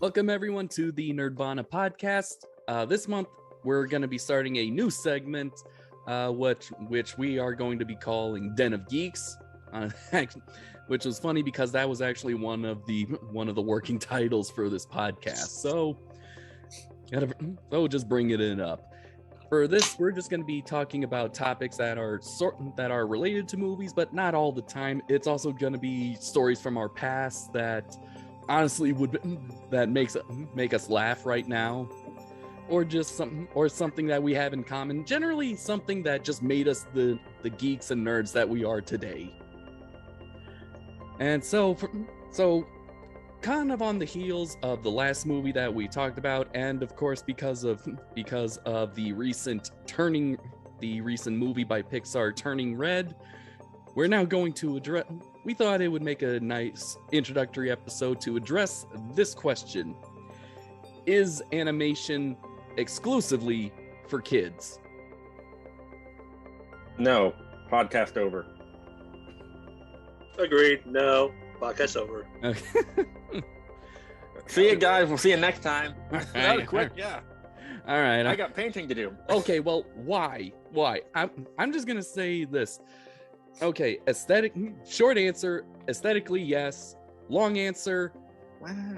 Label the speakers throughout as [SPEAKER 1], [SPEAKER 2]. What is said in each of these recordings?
[SPEAKER 1] Welcome everyone to the Nerd-Vana podcast. This month we're going to be starting a new segment, which we are going to be calling Den of Geeks, which was funny because that was actually one of the working titles for this podcast. So just bringing it up. For this, we're just going to be talking about topics that are related to movies, but not all the time. It's also going to be stories from our past that honestly make us laugh right now, or just something that we have in common. Generally, something that just made us the geeks and nerds that we are today. And so kind of on the heels of the last movie that we talked about, and of course because of the recent movie by Pixar, Turning Red, we're now going to address. We thought it would make a nice introductory episode to address this question: is animation exclusively for kids?
[SPEAKER 2] No. Podcast over.
[SPEAKER 3] Agreed. No. Podcast over.
[SPEAKER 1] Okay.
[SPEAKER 2] See you guys. We'll see you next time. That was quick. Yeah.
[SPEAKER 1] All right.
[SPEAKER 2] I got painting to do.
[SPEAKER 1] Okay. Well, why? I'm just gonna say this. Okay. Short answer: aesthetically, yes. Long answer: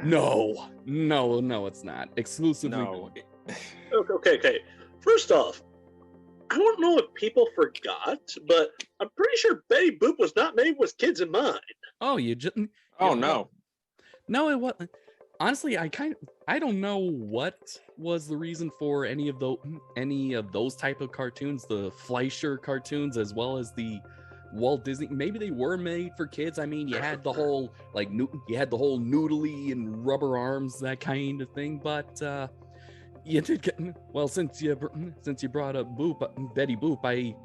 [SPEAKER 1] no. It's not exclusively.
[SPEAKER 2] No.
[SPEAKER 3] Okay. First off, I don't know if people forgot, but I'm pretty sure Betty Boop was not made with kids in mind.
[SPEAKER 1] Oh, you just.
[SPEAKER 2] Oh, no.
[SPEAKER 1] No, it wasn't. Honestly, I don't know what was the reason for any of those type of cartoons, the Fleischer cartoons, as well as the Walt Disney. Maybe they were made for kids. I mean, you had the whole noodly and rubber arms, that kind of thing. But you did get, well, since you brought up Betty Boop, I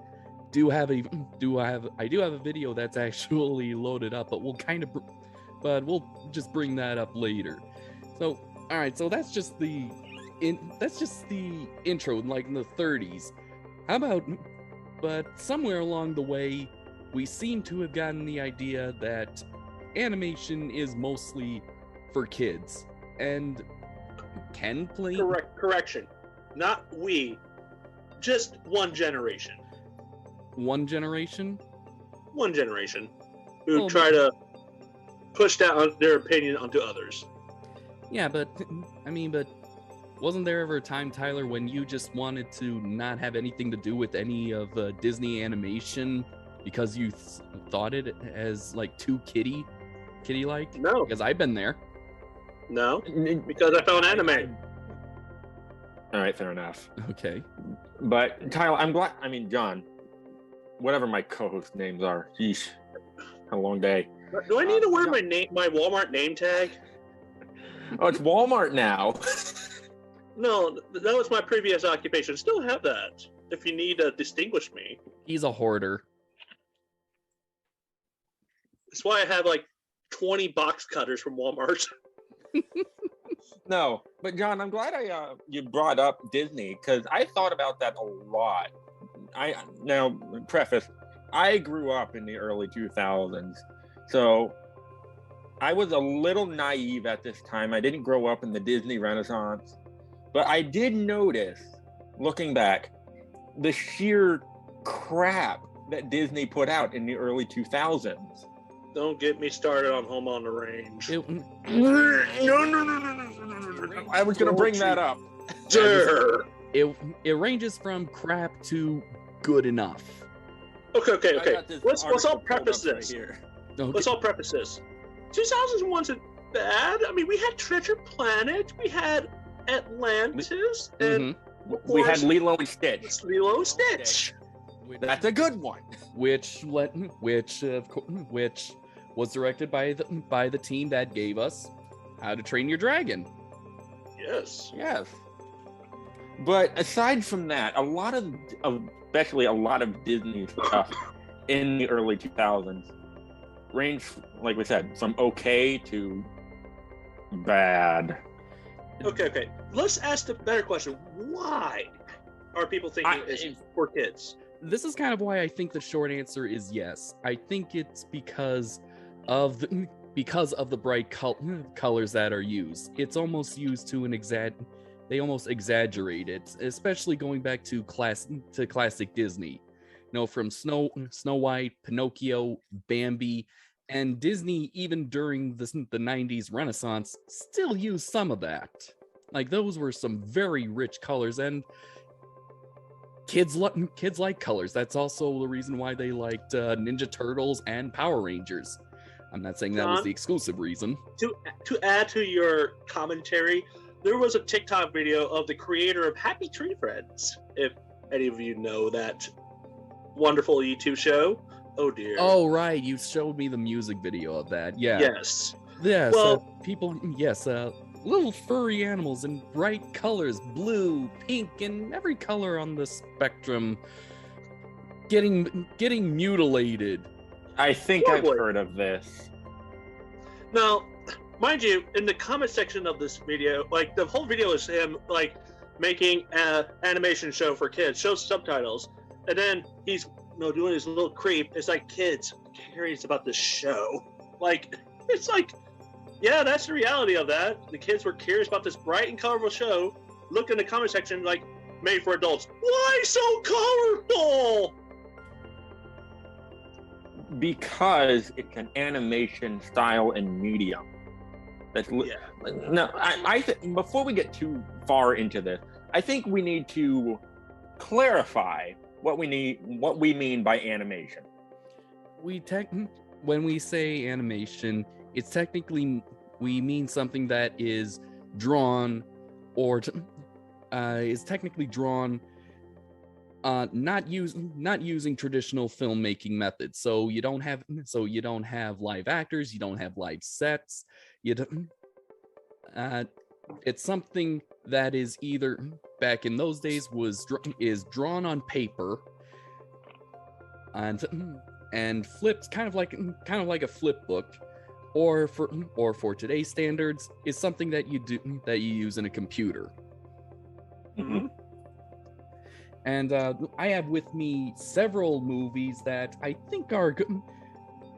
[SPEAKER 1] do have a video that's actually loaded up, but we'll just bring that up later. So, all right, so that's just the intro, like in the 30s. But somewhere along the way, we seem to have gotten the idea that animation is mostly for kids. And
[SPEAKER 3] Correction. Not we. Just one generation.
[SPEAKER 1] One generation?
[SPEAKER 3] one generation who
[SPEAKER 1] Well,
[SPEAKER 3] try to push down their opinion onto others.
[SPEAKER 1] Yeah, but I mean, but wasn't there ever a time, Tyler, when you just wanted to not have anything to do with any of Disney animation because you thought it as like too kitty-like?
[SPEAKER 3] No,
[SPEAKER 1] Because I've been there.
[SPEAKER 3] no, because I found anime.
[SPEAKER 2] All right, fair enough.
[SPEAKER 1] Okay.
[SPEAKER 2] But Tyler, I'm glad. I mean, John, whatever my co-host names are. Yeesh, a long day.
[SPEAKER 3] Do I need to wear
[SPEAKER 2] John-
[SPEAKER 3] my Walmart name tag?
[SPEAKER 2] Oh, it's Walmart now.
[SPEAKER 3] No, that was my previous occupation. Still have that if you need to distinguish me.
[SPEAKER 1] He's a hoarder.
[SPEAKER 3] That's why I have like 20 box cutters from Walmart.
[SPEAKER 2] No, but John, I'm glad you brought up Disney because I thought about that a lot. Now preface, I grew up in the early 2000s, so I was a little naive at this time. I didn't grow up in the Disney Renaissance, but I did notice, looking back, the sheer crap that Disney put out in the early 2000s.
[SPEAKER 3] Don't get me started on Home on the Range.
[SPEAKER 1] It-
[SPEAKER 2] No. I was going to bring that up.
[SPEAKER 3] Sure.
[SPEAKER 1] it ranges from crap to good enough.
[SPEAKER 3] Okay.
[SPEAKER 2] I got this
[SPEAKER 3] Let's all
[SPEAKER 2] article
[SPEAKER 3] preface
[SPEAKER 2] pulled up right
[SPEAKER 3] this.
[SPEAKER 2] here.
[SPEAKER 1] Okay.
[SPEAKER 3] Let's all preface this. 2000s wasn't bad. I mean, we had Treasure Planet, we had Atlantis, and of
[SPEAKER 2] We had
[SPEAKER 3] course,
[SPEAKER 2] Lilo and Stitch.
[SPEAKER 3] it's Lilo and Stitch.
[SPEAKER 2] That's a good one.
[SPEAKER 1] which was directed by the team that gave us How to Train Your Dragon.
[SPEAKER 3] Yes.
[SPEAKER 2] Yes. But aside from that, especially a lot of Disney stuff in the early 2000s range, like we said, from okay to bad.
[SPEAKER 3] Okay. Let's ask the better question. Why are people thinking it's for kids?
[SPEAKER 1] This is kind of why I think the short answer is yes. I think it's because of the bright colors that are used. It's almost used to they almost exaggerate it, especially going back to classic Disney. You know, from Snow White, Pinocchio, Bambi, and Disney even during the 90s Renaissance still used some of that. Like those were some very rich colors, and kids like colors. That's also the reason why they liked Ninja Turtles and Power Rangers. I'm not saying that was the exclusive reason.
[SPEAKER 3] To add to your commentary, there was a TikTok video of the creator of Happy Tree Friends. If any of you know that wonderful YouTube show. Oh dear.
[SPEAKER 1] Oh right, you showed me the music video of that. Yeah.
[SPEAKER 3] Yes.
[SPEAKER 1] Yes.
[SPEAKER 3] Well-
[SPEAKER 1] Little furry animals in bright colors, blue, pink, and every color on the spectrum, getting mutilated.
[SPEAKER 2] I think I've
[SPEAKER 3] Lovely.
[SPEAKER 2] heard of this.
[SPEAKER 3] Now, mind you, in the comment section of this video, like the whole video is him like making an animation show for kids, shows subtitles, and then he's doing his little creep. It's like, kids, I'm curious about this show. Like, it's like, yeah, that's the reality of that. The kids were curious about this bright and colorful show. Look in the comment section, like, made for adults. Why so colorful?
[SPEAKER 2] Because it's an animation style and medium.
[SPEAKER 3] Yeah.
[SPEAKER 2] No, I before we get too far into this, I think we need to clarify what we mean by animation.
[SPEAKER 1] When we say animation, it's technically we mean something that is drawn or is technically drawn not using traditional filmmaking methods. So you don't have live actors, you don't have live sets. It's something that is either back in those days is drawn on paper and flipped kind of like a flip book, or for today's standards is something that you use in a computer.
[SPEAKER 3] Mm-hmm.
[SPEAKER 1] And I have with me several movies that I think are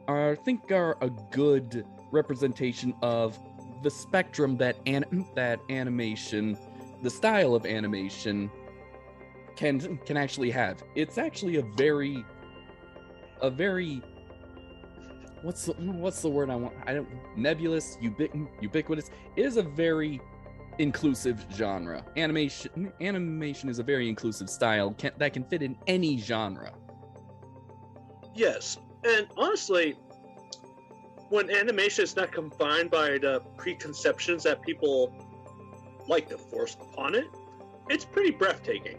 [SPEAKER 1] a good representation of the spectrum that animation, the style of animation, can actually have. It's actually a very what's the word I want? I don't nebulous, ubiquitous. It is a very inclusive genre. Animation is a very inclusive style that can fit in any genre.
[SPEAKER 3] Yes, and honestly, when animation is not confined by the preconceptions that people like to force upon it, it's pretty breathtaking.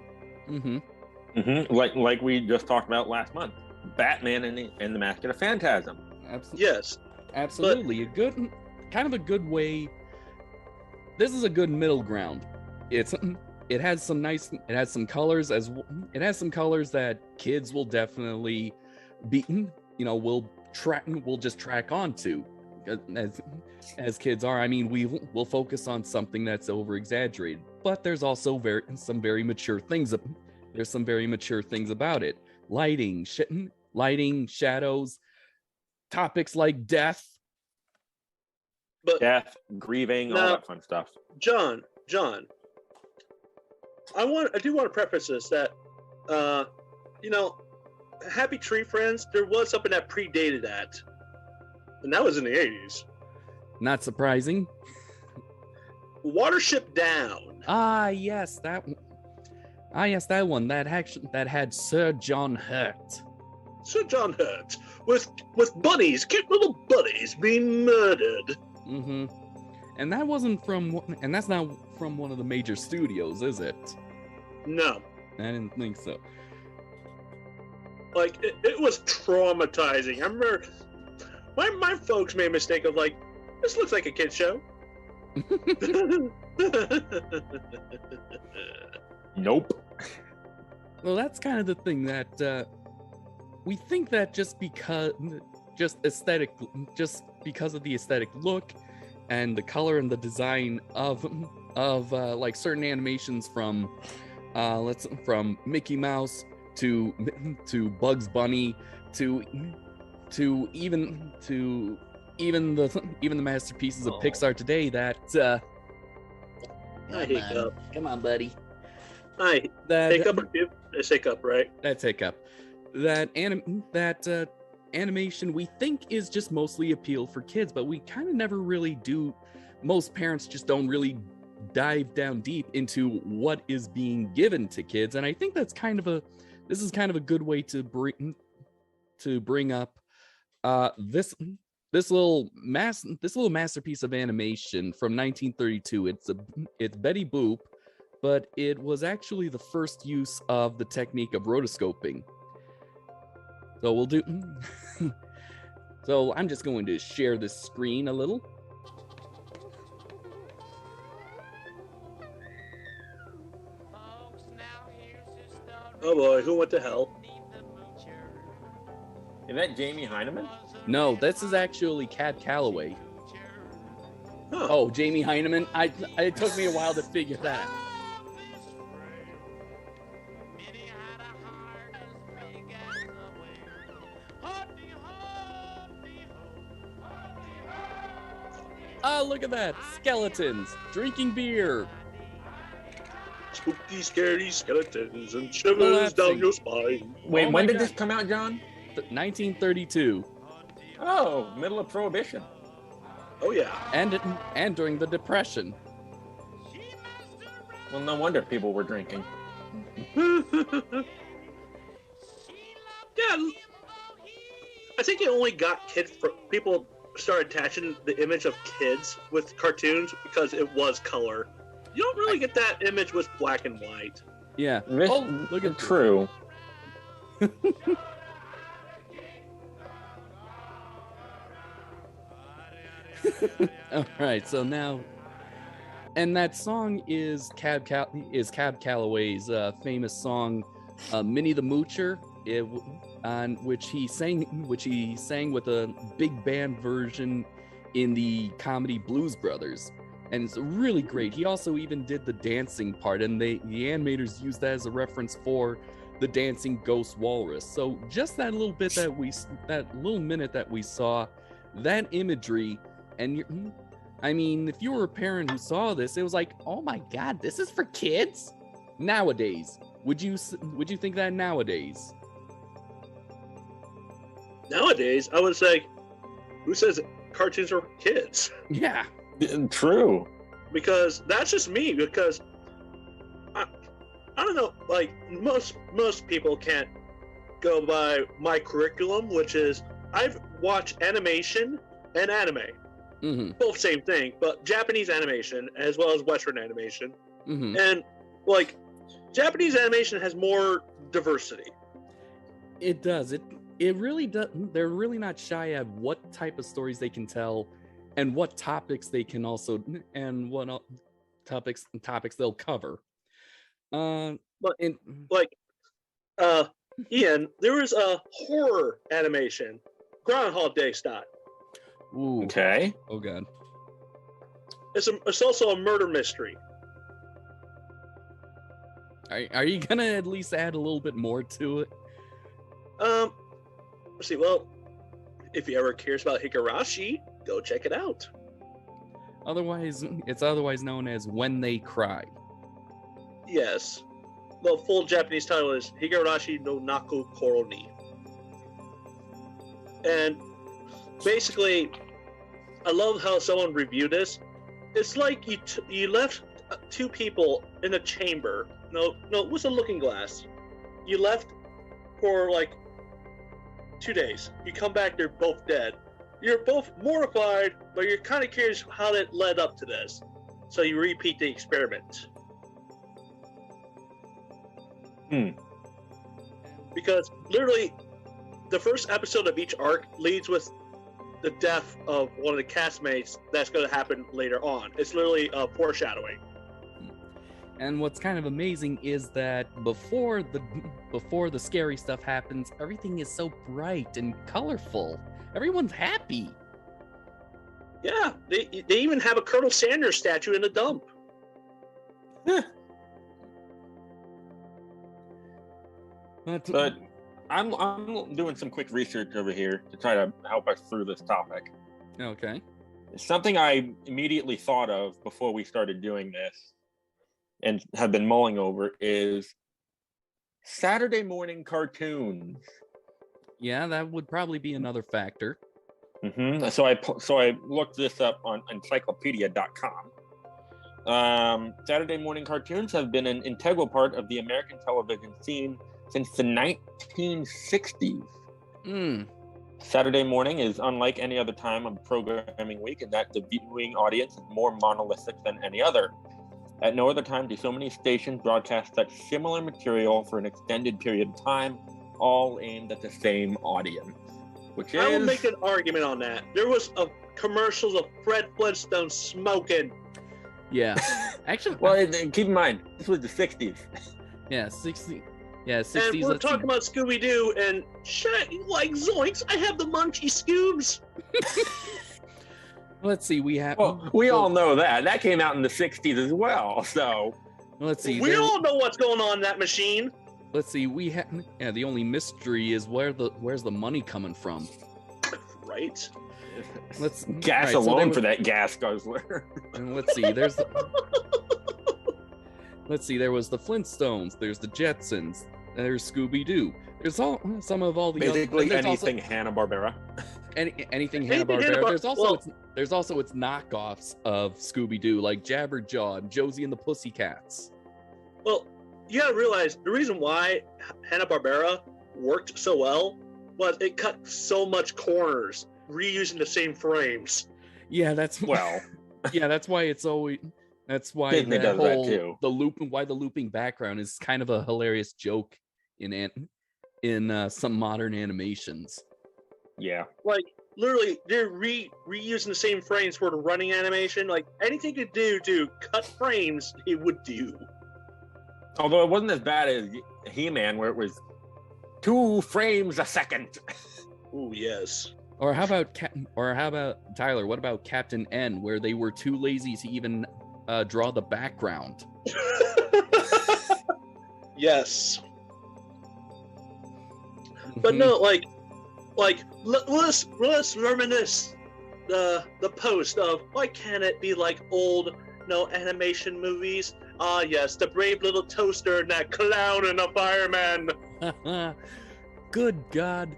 [SPEAKER 2] Like we just talked about last month, Batman and the Mask of the Phantasm.
[SPEAKER 1] Absolutely.
[SPEAKER 3] Yes,
[SPEAKER 1] absolutely. A good way. This is a good middle ground. It has some colors that kids will definitely be, will just track onto, as kids are. I mean, we'll focus on something that's over exaggerated, but there's also some very mature things. There's some very mature things about it. Lighting, shadows, topics like death,
[SPEAKER 2] grieving,
[SPEAKER 3] now,
[SPEAKER 2] all that fun stuff.
[SPEAKER 3] John, I do want to preface this that, Happy Tree Friends, there was something that predated that, and that was in the 80s.
[SPEAKER 1] Not surprising.
[SPEAKER 3] Watership Down.
[SPEAKER 1] Yes, that one. That had Sir John Hurt.
[SPEAKER 3] Sir John Hurt with bunnies, cute little bunnies being murdered.
[SPEAKER 1] And that's not from one of the major studios, is it?
[SPEAKER 3] No,
[SPEAKER 1] I didn't think so.
[SPEAKER 3] Like it was traumatizing. I remember my folks made a mistake of like, this looks like a kid's show.
[SPEAKER 2] Nope.
[SPEAKER 1] Well, that's kind of the thing that we think that just because of the aesthetic look and the color and the design of like certain animations from Mickey Mouse to Bugs Bunny to even the masterpieces of Pixar today that come on, buddy.
[SPEAKER 3] Hiccup, it's Hiccup, right?
[SPEAKER 1] That's Hiccup. That animation we think is just mostly appeal for kids, but we kind of never really do. Most parents just don't really dive down deep into what is being given to kids, and I think this is kind of a good way to bring up this little masterpiece of animation from 1932. It's Betty Boop, but it was actually the first use of the technique of rotoscoping. So we'll do. So I'm just going to share this screen a little.
[SPEAKER 3] Oh boy, who went to hell?
[SPEAKER 2] Is that Jamie Heineman?
[SPEAKER 1] No, this is actually Cab Calloway.
[SPEAKER 3] Huh.
[SPEAKER 1] Oh, Jamie Heineman. It took me a while to figure that out. Oh, look at that. Skeletons drinking beer.
[SPEAKER 3] Spooky, scary skeletons and shivers down your spine.
[SPEAKER 2] Wait, when did this come out, John?
[SPEAKER 1] 1932.
[SPEAKER 2] Oh, middle of Prohibition.
[SPEAKER 3] Oh yeah.
[SPEAKER 1] And during the Depression.
[SPEAKER 2] Well, no wonder people were drinking.
[SPEAKER 3] Yeah, I think it only got people started attaching the image of kids with cartoons because it was color. You don't really get that image with black and white.
[SPEAKER 1] Yeah.
[SPEAKER 2] Oh, look at true.
[SPEAKER 1] All right, so now, and that song is Cab Calloway's famous song, "Minnie the Moocher," on which he sang with a big band version in the comedy Blues Brothers, and it's really great. He also even did the dancing part, and the animators used that as a reference for the dancing ghost walrus. So just that little minute that we saw, that imagery. And I mean, if you were a parent who saw this, it was like, oh my God, this is for kids? Nowadays, would you think that nowadays?
[SPEAKER 3] Nowadays, I would say, who says cartoons are for kids?
[SPEAKER 1] Yeah.
[SPEAKER 2] True.
[SPEAKER 3] Because that's just me. Because I don't know. Like most people can't go by my curriculum, which is I've watched animation and anime,
[SPEAKER 1] Mm-hmm.
[SPEAKER 3] both same thing, but Japanese animation as well as Western animation,
[SPEAKER 1] Mm-hmm.
[SPEAKER 3] and like Japanese animation has more diversity.
[SPEAKER 1] It does. It really does. They're really not shy of what type of stories they can tell, and what topics they can also, and what topics they'll cover.
[SPEAKER 3] But
[SPEAKER 1] and
[SPEAKER 3] like Ian, there was a horror animation, Groundhog Day style.
[SPEAKER 1] ooh,
[SPEAKER 2] Okay.
[SPEAKER 1] oh god.
[SPEAKER 3] It's also a murder mystery.
[SPEAKER 1] Are you gonna at least add a little bit more to it?
[SPEAKER 3] Let's see. Well, if you ever curious about Higurashi, go check it out.
[SPEAKER 1] Otherwise, it's otherwise known as When They Cry.
[SPEAKER 3] Yes. The full Japanese title is Higurashi no Naku Koro ni. And basically, I love how someone reviewed this. It's like you left two people in a chamber. No, with a looking glass. You left for like 2 days. You come back, they're both dead. You're both mortified, but you're kind of curious how that led up to this. So you repeat the experiment. Because literally, the first episode of each arc leads with the death of one of the castmates that's going to happen later on. It's literally foreshadowing.
[SPEAKER 1] And what's kind of amazing is that before the scary stuff happens, everything is so bright and colorful. Everyone's happy.
[SPEAKER 3] Yeah, they even have a Colonel Sanders statue in the dump.
[SPEAKER 2] But I'm doing some quick research over here to try to help us through this topic.
[SPEAKER 1] Okay.
[SPEAKER 2] Something I immediately thought of before we started doing this and have been mulling over is Saturday morning cartoons.
[SPEAKER 1] Yeah, that would probably be another factor.
[SPEAKER 2] So I looked this up on encyclopedia.com. Saturday morning cartoons have been an integral part of the American television scene since the 1960s. Saturday morning is unlike any other time of the programming week in that the viewing audience is more monolithic than any other. At no other time do so many stations broadcast such similar material for an extended period of time, all aimed at the same audience. Which is...
[SPEAKER 3] I will make an argument on that. There was a commercials of Fred Flintstone smoking.
[SPEAKER 1] Yeah. Actually,
[SPEAKER 2] well, keep in mind, this was the 60s.
[SPEAKER 1] Yeah, 60s. Yeah, 60s.
[SPEAKER 3] And we're talking about Scooby-Doo and shit, like zoinks, I have the Munchie Scoobs.
[SPEAKER 1] Let's see, we have...
[SPEAKER 2] Well, we all know that. That came out in the 60s as well, so...
[SPEAKER 1] Let's see.
[SPEAKER 3] We all know what's going on in that machine.
[SPEAKER 1] Let's see, we have... Yeah, the only mystery is where's the money coming from?
[SPEAKER 3] Right?
[SPEAKER 1] Let's...
[SPEAKER 2] Gas
[SPEAKER 1] right,
[SPEAKER 2] alone for that gas guzzler.
[SPEAKER 1] And let's see, there's... Let's see, there was the Flintstones, there's the Jetsons, there's Scooby-Doo. There's some of all the
[SPEAKER 2] basically
[SPEAKER 1] other,
[SPEAKER 2] anything Hanna-Barbera.
[SPEAKER 1] Anything Hanna-Barbera. There's also its knockoffs of Scooby-Doo, like Jabberjaw and Josie and the Pussycats.
[SPEAKER 3] Well, you gotta realize the reason why Hanna-Barbera worked so well was it cut so much corners, reusing the same frames.
[SPEAKER 1] Yeah, that's
[SPEAKER 2] well.
[SPEAKER 1] Yeah, that's why it's always. That's why
[SPEAKER 2] Disney does that too.
[SPEAKER 1] The looping background is kind of a hilarious joke in some modern animations.
[SPEAKER 2] Yeah.
[SPEAKER 3] Like literally, they're reusing the same frames for the running animation. Like anything you do to cut frames, it would do.
[SPEAKER 2] Although it wasn't as bad as He-Man, where it was 2 frames a second.
[SPEAKER 3] Oh yes.
[SPEAKER 1] Or how about Tyler? What about Captain N, where they were too lazy to even draw the background?
[SPEAKER 3] Yes. But no, like let's reminisce the post of why can't it be like old animation movies? Ah yes, the brave little toaster and that clown and the fireman.
[SPEAKER 1] Good God.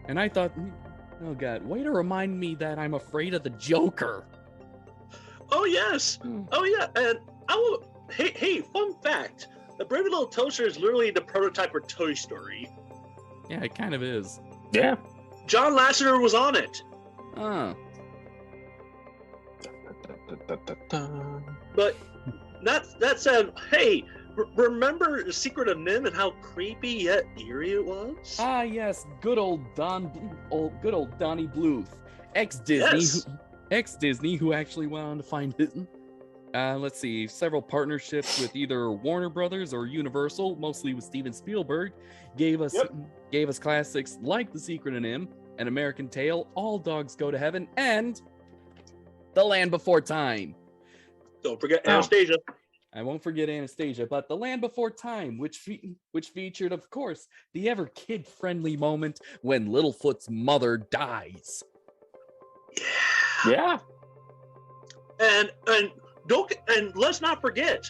[SPEAKER 1] And I thought Oh god, way to remind me that I'm afraid of the Joker.
[SPEAKER 3] Oh yes. Oh yeah. And I will. Hey, fun fact: the Brave Little Toaster is literally the prototype for Toy Story.
[SPEAKER 1] Yeah, it kind of is.
[SPEAKER 2] Yeah.
[SPEAKER 3] John Lasseter was on it.
[SPEAKER 1] Oh.
[SPEAKER 3] But that said, hey, remember The Secret of Nim and how creepy yet eerie it was?
[SPEAKER 1] Ah, yes, good old Donnie Bluth,
[SPEAKER 3] Yes.
[SPEAKER 1] ex-Disney, who actually went on to find it. Let's see, several partnerships with either Warner Brothers or Universal, mostly with Steven Spielberg, gave us classics like The Secret of Nim, An American Tale, All Dogs Go to Heaven, and The Land Before Time.
[SPEAKER 3] Don't forget Anastasia.
[SPEAKER 1] I won't forget Anastasia, but The Land Before Time, which featured, of course, the ever kid-friendly moment when Littlefoot's mother dies.
[SPEAKER 2] Yeah.
[SPEAKER 3] And let's not forget,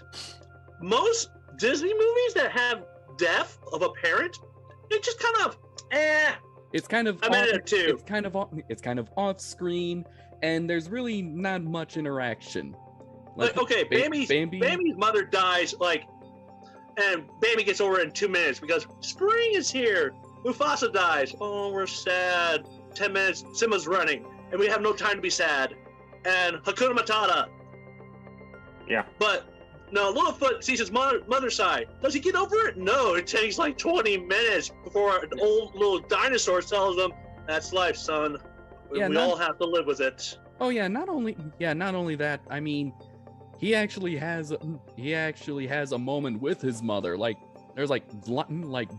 [SPEAKER 3] most Disney movies that have death of a parent, it just kind of
[SPEAKER 1] It's kind of
[SPEAKER 3] a minute or two.
[SPEAKER 1] It's kind of off screen, and there's really not much interaction.
[SPEAKER 3] Like, okay, Bambi's mother dies, and Bambi gets over it in 2 minutes because spring is here. Mufasa dies. Oh, we're sad. 10 minutes, Simba's running, and we have no time to be sad. And Hakuna Matata.
[SPEAKER 2] Yeah.
[SPEAKER 3] But no, Littlefoot sees his mother's side. Does he get over it? No, it takes like 20 minutes before an old little dinosaur tells him, "That's life, son. We all have to live with it."
[SPEAKER 1] Oh yeah, not only that. I mean, he actually has a moment with his mother. Like there's like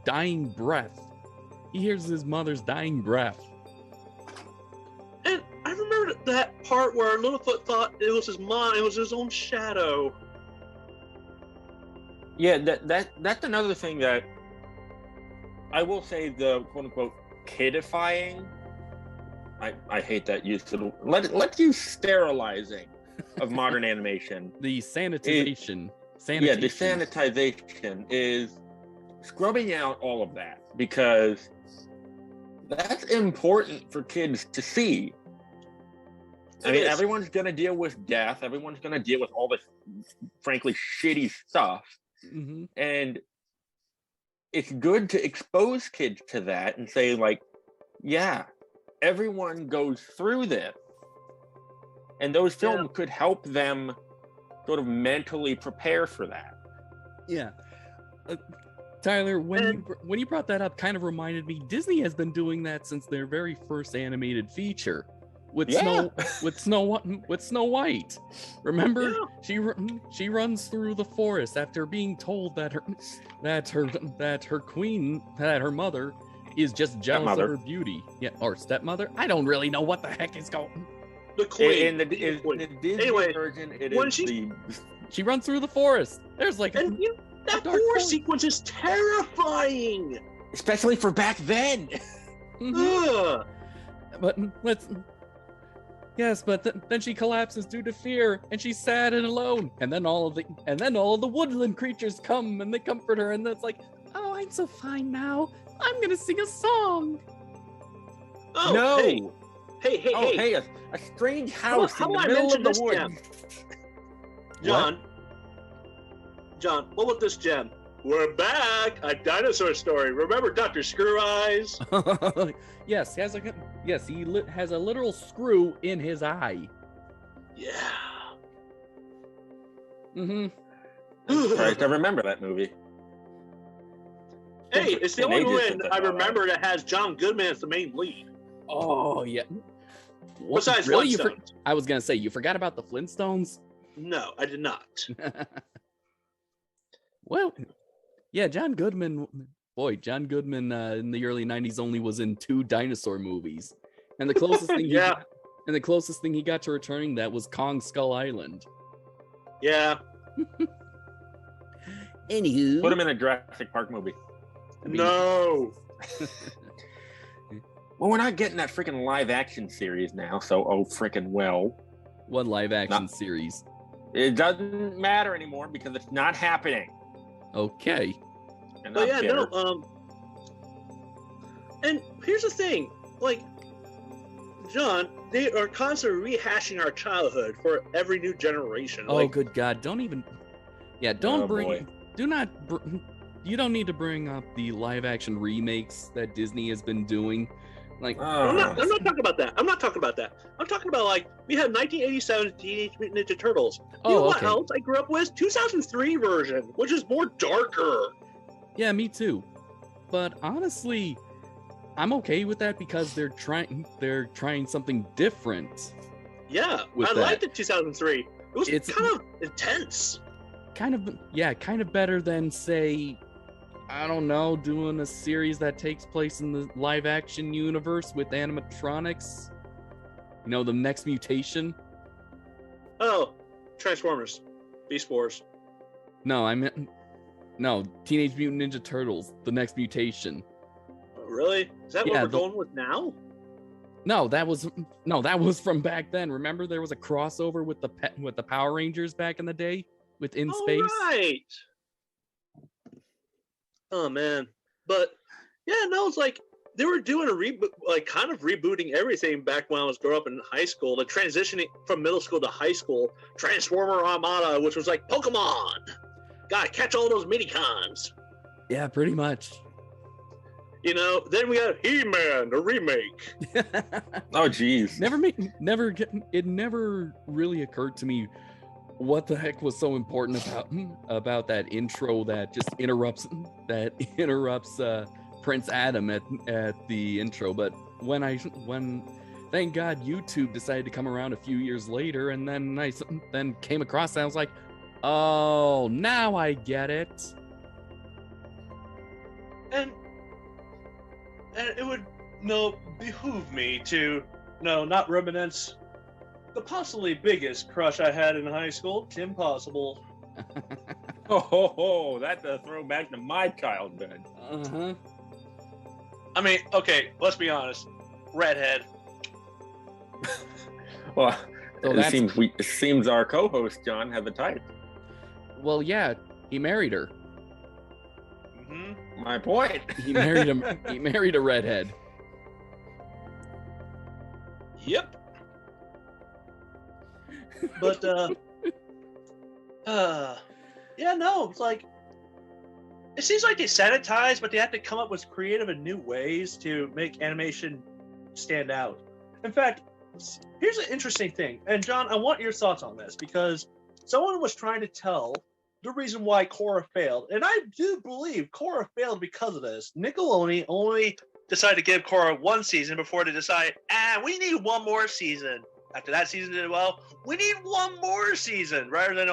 [SPEAKER 1] dying breath. He hears his mother's dying breath.
[SPEAKER 3] And I remember that part where Littlefoot thought it was his mom, it was his own shadow.
[SPEAKER 2] Yeah, that's another thing that I will say, the quote unquote kidifying. I hate that use of the let's use sterilizing of modern animation.
[SPEAKER 1] The sanitization.
[SPEAKER 2] Yeah, the sanitization is scrubbing out all of that, because that's important for kids to see. I mean, everyone's going to deal with death. Everyone's going to deal with all this, frankly, shitty stuff.
[SPEAKER 1] Mm-hmm.
[SPEAKER 2] And it's good to expose kids to that and say, like, yeah, everyone goes through this. And those films could help them sort of mentally prepare for that.
[SPEAKER 1] Yeah. Tyler, when you brought that up, kind of reminded me, Disney has been doing that since their very first animated feature with Snow White. Remember, she runs through the forest after being told that her mother is just jealous of her beauty. Yeah, or stepmother. I don't really know what the heck is going.
[SPEAKER 2] The queen. In the Disney version,
[SPEAKER 1] she runs through the forest. There's like
[SPEAKER 3] that forest sequence is terrifying,
[SPEAKER 2] especially for back then.
[SPEAKER 1] Mm-hmm. But then she collapses due to fear, and she's sad and alone. And then all of the woodland creatures come and they comfort her, and it's like, oh, I'm so fine now. I'm gonna sing a song.
[SPEAKER 2] Oh no!
[SPEAKER 3] Hey!
[SPEAKER 2] A strange house in the middle of the woods.
[SPEAKER 3] John, what was this gem? We're back! A dinosaur story. Remember Dr. Screw Eyes?
[SPEAKER 1] Yes, he has a literal screw in his eye.
[SPEAKER 3] Yeah.
[SPEAKER 1] Mm-hmm.
[SPEAKER 2] Right, I remember that movie.
[SPEAKER 3] Hey, it's the only one I remember that has John Goodman as the main lead.
[SPEAKER 1] Oh, yeah.
[SPEAKER 3] Besides
[SPEAKER 1] really?
[SPEAKER 3] Flintstones.
[SPEAKER 1] I was going to say, you forgot about the Flintstones?
[SPEAKER 3] No, I did not.
[SPEAKER 1] Well, yeah, John Goodman in the early 90s only was in 2 dinosaur movies. And the closest thing he got to returning that was Kong Skull Island.
[SPEAKER 3] Yeah.
[SPEAKER 1] Anywho.
[SPEAKER 2] Put him in a Jurassic Park movie.
[SPEAKER 3] No.
[SPEAKER 2] Well, we're not getting that freaking live action series now, so freaking well.
[SPEAKER 1] What live action series?
[SPEAKER 2] It doesn't matter anymore because it's not happening.
[SPEAKER 1] Okay.
[SPEAKER 3] And here's the thing, like, John, they are constantly rehashing our childhood for every new generation.
[SPEAKER 1] Oh, good God! Don't even. Yeah, don't
[SPEAKER 2] Oh,
[SPEAKER 1] bring.
[SPEAKER 2] boy.
[SPEAKER 1] Do not. You don't need to bring up the live-action remakes that Disney has been doing. Like,
[SPEAKER 3] I'm not talking about that. I'm not talking about that. I'm talking about, like, we had 1987 Teenage Mutant Ninja Turtles. You know what else I grew up with? 2003 version, which is more darker.
[SPEAKER 1] Yeah, me too. But honestly, I'm okay with that because they're trying something different.
[SPEAKER 3] Yeah, I liked the 2003. It's kind of intense. Kind
[SPEAKER 1] of better than, say, I don't know, doing a series that takes place in the live action universe with animatronics. You know, the next mutation.
[SPEAKER 3] Oh, Transformers, Beast Wars.
[SPEAKER 1] No, Teenage Mutant Ninja Turtles, the next mutation.
[SPEAKER 3] Oh, really? Is that what we're going with now?
[SPEAKER 1] No, that was from back then. Remember, there was a crossover with the Power Rangers back in the day with In Space.
[SPEAKER 3] Right. Oh man, but yeah, no, it's like they were doing a reboot, like kind of rebooting everything back when I was growing up in high school. The transitioning from middle school to high school, Transformer Armada, which was like Pokemon. Gotta catch all those mini-cons.
[SPEAKER 1] Yeah, pretty much.
[SPEAKER 3] You know, then we got He-Man, the remake.
[SPEAKER 2] Oh, geez.
[SPEAKER 1] It never really occurred to me what the heck was so important about that intro that just interrupts Prince Adam at the intro. But when thank God YouTube decided to come around a few years later, and then I came across that, I was like, oh, now I get it.
[SPEAKER 3] And it would behoove me to not reminisce the possibly biggest crush I had in high school, Kim Possible.
[SPEAKER 2] That's a throwback to my childhood.
[SPEAKER 1] Uh-huh.
[SPEAKER 3] I mean, okay, let's be honest. Redhead.
[SPEAKER 2] Well, it seems our co-host John had the type.
[SPEAKER 1] Well, yeah, he married her.
[SPEAKER 3] Mm-hmm.
[SPEAKER 2] My point.
[SPEAKER 1] He married a redhead.
[SPEAKER 3] Yep. But yeah, no, it's like it seems like they sanitize, but they have to come up with creative and new ways to make animation stand out. In fact, here's an interesting thing, and John, I want your thoughts on this because someone was trying to tell the reason why Korra failed, and I do believe Korra failed because of this. Nickelodeon only decided to give Korra one season before they decide, we need one more season. After that season did well, we need one more season, rather than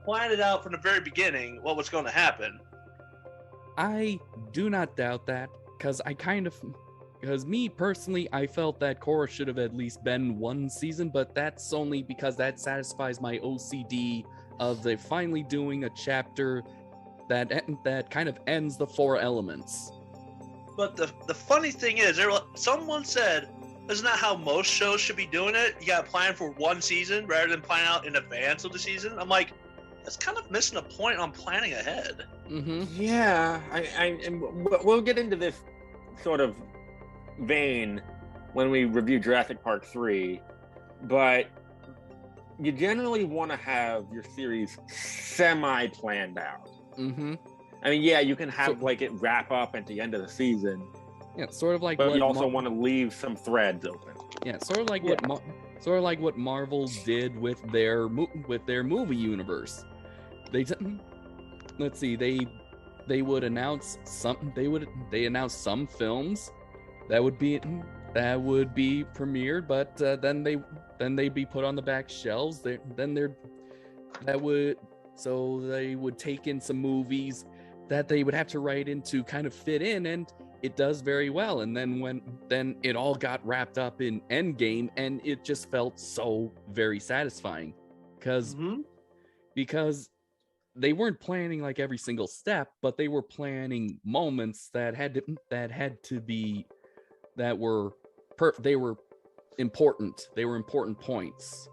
[SPEAKER 3] plan it out from the very beginning what was going to happen.
[SPEAKER 1] I do not doubt that, because me personally, I felt that Korra should have at least been one season, but that's only because that satisfies my OCD of they finally doing a chapter that kind of ends the four elements.
[SPEAKER 3] But the funny thing is, someone said, isn't that how most shows should be doing it? You got to plan for one season rather than plan out in advance of the season. I'm like, that's kind of missing a point on planning ahead.
[SPEAKER 1] Mm-hmm.
[SPEAKER 2] Yeah, and we'll get into this sort of vein when we review Jurassic Park 3, but you generally want to have your series semi-planned out.
[SPEAKER 1] Mm-hmm.
[SPEAKER 2] I mean, yeah, you can have it wrap up at the end of the season.
[SPEAKER 1] Yeah, sort of like.
[SPEAKER 2] But you also want to leave some threads open.
[SPEAKER 1] Yeah, sort of like what Marvel did with their movie universe. Let's see, they would announce some. They announced some films that would be premiered, but then they'd be put on the back shelves. They would take in some movies that they would have to write in to kind of fit in, and it does very well. And then it all got wrapped up in Endgame, and it just felt so very satisfying because they weren't planning like every single step, but they were planning moments that were important. They were important points.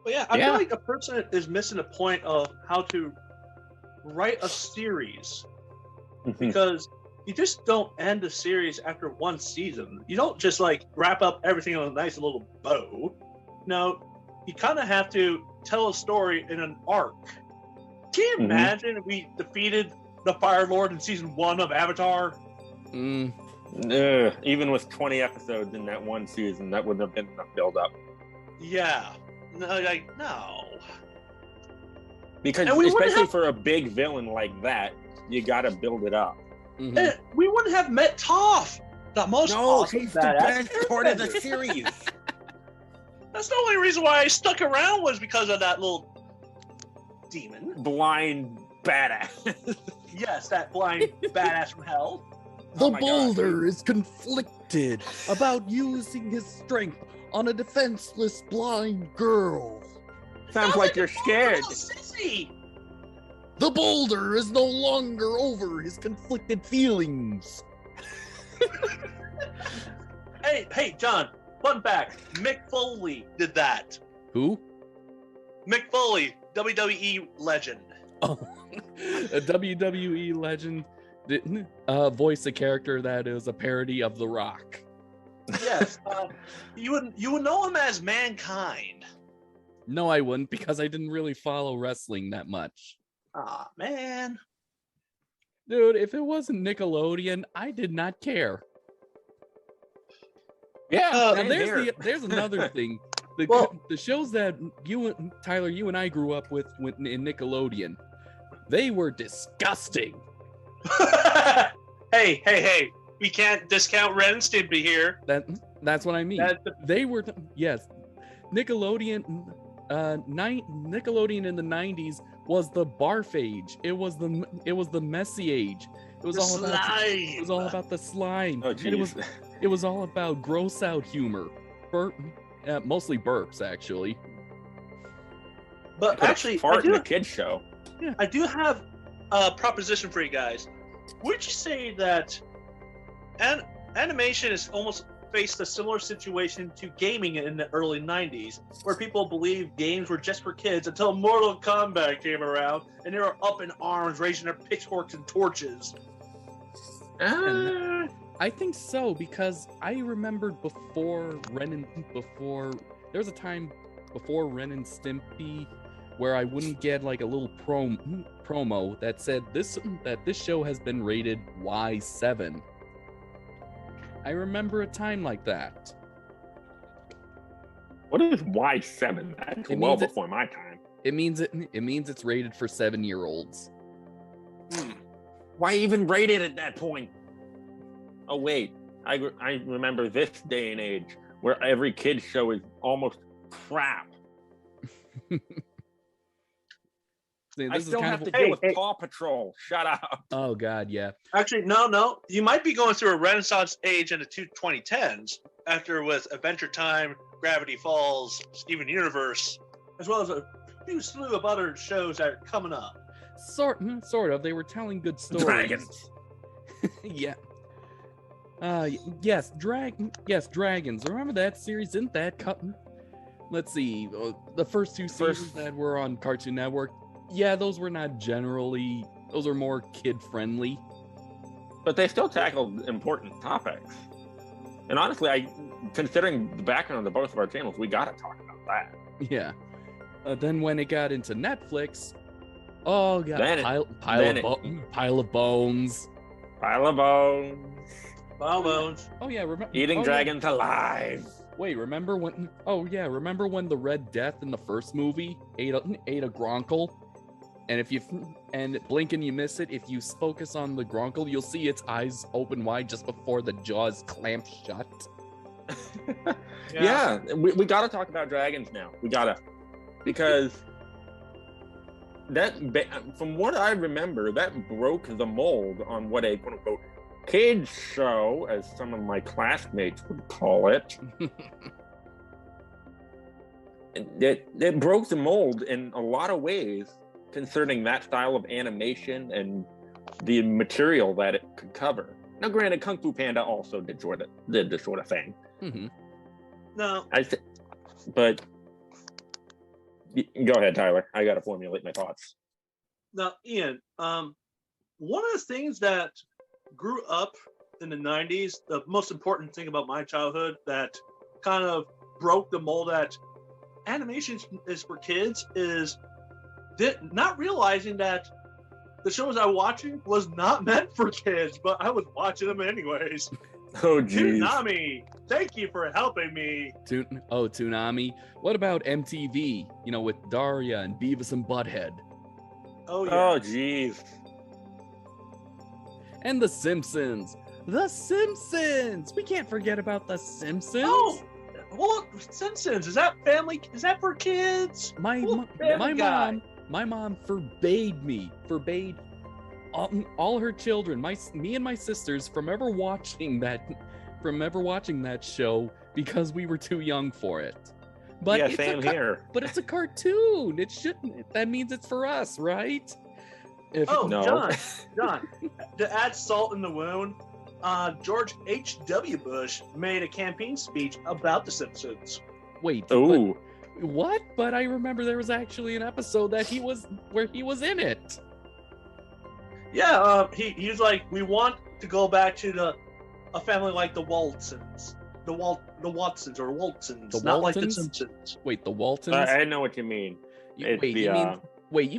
[SPEAKER 3] Well, yeah, I feel like a person is missing a point of how to write a series because you just don't end a series after one season. You don't just like wrap up everything on a nice little bow. No, you kind of have to tell a story in an arc. Can you imagine if we defeated the Fire Lord in season 1 of Avatar?
[SPEAKER 2] Even with 20 episodes in that one season, that wouldn't have been enough build up.
[SPEAKER 3] Yeah. No, like, no.
[SPEAKER 2] Because especially for a big villain like that, you gotta build it up.
[SPEAKER 3] And we wouldn't have met Toph, the most awesome
[SPEAKER 2] he's the best part of the series.
[SPEAKER 3] That's the only reason why I stuck around was because of that little demon.
[SPEAKER 2] Blind badass.
[SPEAKER 3] Yes, that blind badass from hell.
[SPEAKER 1] The boulder is conflicted about using his strength on a defenseless blind girl.
[SPEAKER 2] Sounds like you're scared.
[SPEAKER 1] The boulder is no longer over his conflicted feelings.
[SPEAKER 3] Hey, John, fun fact. Mick Foley did that.
[SPEAKER 1] Who?
[SPEAKER 3] Mick Foley, WWE legend.
[SPEAKER 1] Oh, a WWE legend didn't voice a character that is a parody of The Rock.
[SPEAKER 3] Yes, you would know him as Mankind.
[SPEAKER 1] No, I wouldn't, because I didn't really follow wrestling that much.
[SPEAKER 3] Aw, man.
[SPEAKER 1] Dude, if it wasn't Nickelodeon, I did not care.
[SPEAKER 2] Yeah,
[SPEAKER 1] and there's another thing. The shows that Tyler, you and I grew up with in Nickelodeon, they were disgusting.
[SPEAKER 3] Hey. We can't discount Ren and Stimpy here.
[SPEAKER 1] That's what I mean. They were, yes. Nickelodeon in the 90s was the barf age. It was the messy age. It was all about the slime.
[SPEAKER 2] Oh, geez.
[SPEAKER 1] It was all about gross out humor. Mostly burps, actually.
[SPEAKER 3] But actually,
[SPEAKER 2] fart in a kid's show.
[SPEAKER 1] Yeah.
[SPEAKER 3] I do have a proposition for you guys. Would you say that animation has almost faced a similar situation to gaming in the early 90s, where people believed games were just for kids until Mortal Kombat came around and they were up in arms, raising their pitchforks and torches?
[SPEAKER 1] I think so, because I remembered there was a time before Ren and Stimpy where I wouldn't get like a little promo that said that this show has been rated Y7. I remember a time like that.
[SPEAKER 2] What is Y7? That's well before my time.
[SPEAKER 1] It means it's rated for 7-year-olds.
[SPEAKER 2] Why even rate it at that point? Oh wait, I remember this day and age where every kid's show is almost crap.
[SPEAKER 1] See,
[SPEAKER 2] I still have to deal with Paw Patrol. Shut up.
[SPEAKER 1] Oh God, yeah.
[SPEAKER 3] Actually, no. You might be going through a renaissance age in the 2010s, after with Adventure Time, Gravity Falls, Steven Universe, as well as a few slew of other shows that are coming up.
[SPEAKER 1] Sort of. They were telling good stories.
[SPEAKER 2] Dragons.
[SPEAKER 1] Yeah. Yes, Dragons. Remember that series? Didn't that cut? Let's see. The first two seasons that were on Cartoon Network. Yeah, those were not generally. Those are more kid-friendly.
[SPEAKER 2] But they still tackled important topics. And honestly, considering the background of both of our channels, we gotta talk about that.
[SPEAKER 1] Yeah. Then when it got into Netflix, oh god, pile of bones.
[SPEAKER 2] Pile of bones.
[SPEAKER 1] Oh yeah,
[SPEAKER 2] eating dragons alive.
[SPEAKER 1] Wait, remember when? Oh yeah, remember when the Red Death in the first movie ate a Gronkle? And if you blink and you miss it, if you focus on the Gronkle, you'll see its eyes open wide just before the jaws clamp shut.
[SPEAKER 2] Yeah, we gotta talk about dragons now. We gotta, because that, from what I remember, that broke the mold on what a quote unquote kids show, as some of my classmates would call it. It broke the mold in a lot of ways concerning that style of animation and the material that it could cover. Now, granted, Kung Fu Panda also did this sort of thing.
[SPEAKER 1] Mm-hmm.
[SPEAKER 3] No,
[SPEAKER 2] but go ahead, Tyler. I got to formulate my thoughts.
[SPEAKER 3] Now, Ian, one of the things that grew up in the 90s, the most important thing about my childhood that kind of broke the mold that animation is for kids is not realizing that the shows I was watching was not meant for kids, but I was watching them anyways.
[SPEAKER 2] Oh, geez.
[SPEAKER 3] Toonami, thank you for helping me.
[SPEAKER 1] Toonami. What about MTV? You know, with Daria and Beavis and Butthead.
[SPEAKER 3] Oh, yeah.
[SPEAKER 2] Oh, geez.
[SPEAKER 1] And The Simpsons. The Simpsons. We can't forget about The Simpsons.
[SPEAKER 3] Oh, well, Simpsons. Is that family? Is that for kids?
[SPEAKER 1] My mom forbade all her children, me and my sisters, from ever watching that show because we were too young for it. But
[SPEAKER 2] yeah, same here.
[SPEAKER 1] But it's a cartoon. It shouldn't. That means it's for us, right?
[SPEAKER 2] No.
[SPEAKER 3] John, to add salt in the wound, George H.W. Bush made a campaign speech about The Simpsons.
[SPEAKER 1] Wait.
[SPEAKER 2] Ooh.
[SPEAKER 1] What? But I remember there was actually an episode where he was in it.
[SPEAKER 3] Yeah, he's like, we want to go back to a family like the Waltons. The Watsons or Waltons, not like the Simpsons.
[SPEAKER 1] Wait, the Waltons?
[SPEAKER 2] I know what you mean.
[SPEAKER 1] You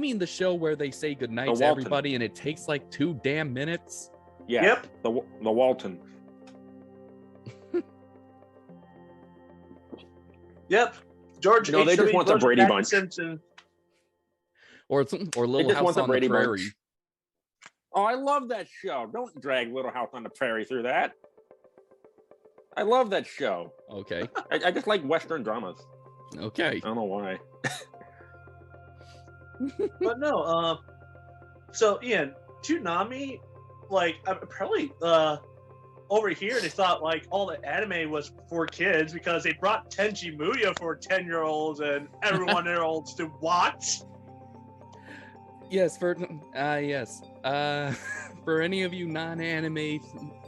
[SPEAKER 1] mean the show where they say goodnight to everybody and it takes like 2 damn minutes?
[SPEAKER 2] Yeah.
[SPEAKER 3] Yep.
[SPEAKER 2] The Walton.
[SPEAKER 3] Yep. George.
[SPEAKER 2] No, they just want the Brady Bunch.
[SPEAKER 3] Simpson.
[SPEAKER 1] Or Little House on the Prairie.
[SPEAKER 2] Bunch. Oh, I love that show. Don't drag Little House on the Prairie through that. I love that show.
[SPEAKER 1] Okay.
[SPEAKER 2] I just like Western dramas.
[SPEAKER 1] Okay.
[SPEAKER 2] I don't know why.
[SPEAKER 3] But no, so Ian, Toonami, like apparently over here they thought like all the anime was for kids because they brought Tenchi Muyo for 10-year-olds and everyone-year-olds to watch.
[SPEAKER 1] Yes, for any of you non-anime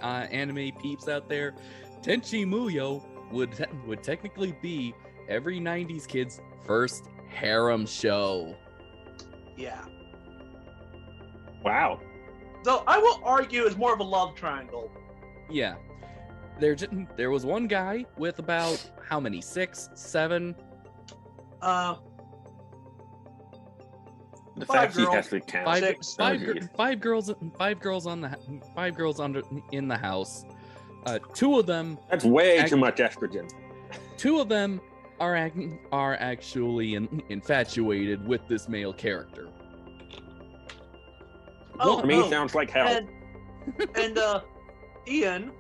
[SPEAKER 1] anime peeps out there, Tenchi Muyo would technically be every 90s kid's first harem show.
[SPEAKER 3] Yeah.
[SPEAKER 2] Wow.
[SPEAKER 3] So I will argue it's more of a love triangle.
[SPEAKER 1] Yeah. There was one guy with about how many? 6, 7?
[SPEAKER 2] The
[SPEAKER 3] Five
[SPEAKER 2] fact he
[SPEAKER 3] girls.
[SPEAKER 2] has to count.
[SPEAKER 1] Five girls in the house. 2 of them.
[SPEAKER 2] That's way too much estrogen.
[SPEAKER 1] 2 of them are actually infatuated with this male character.
[SPEAKER 2] For me, sounds like hell.
[SPEAKER 3] And Ian,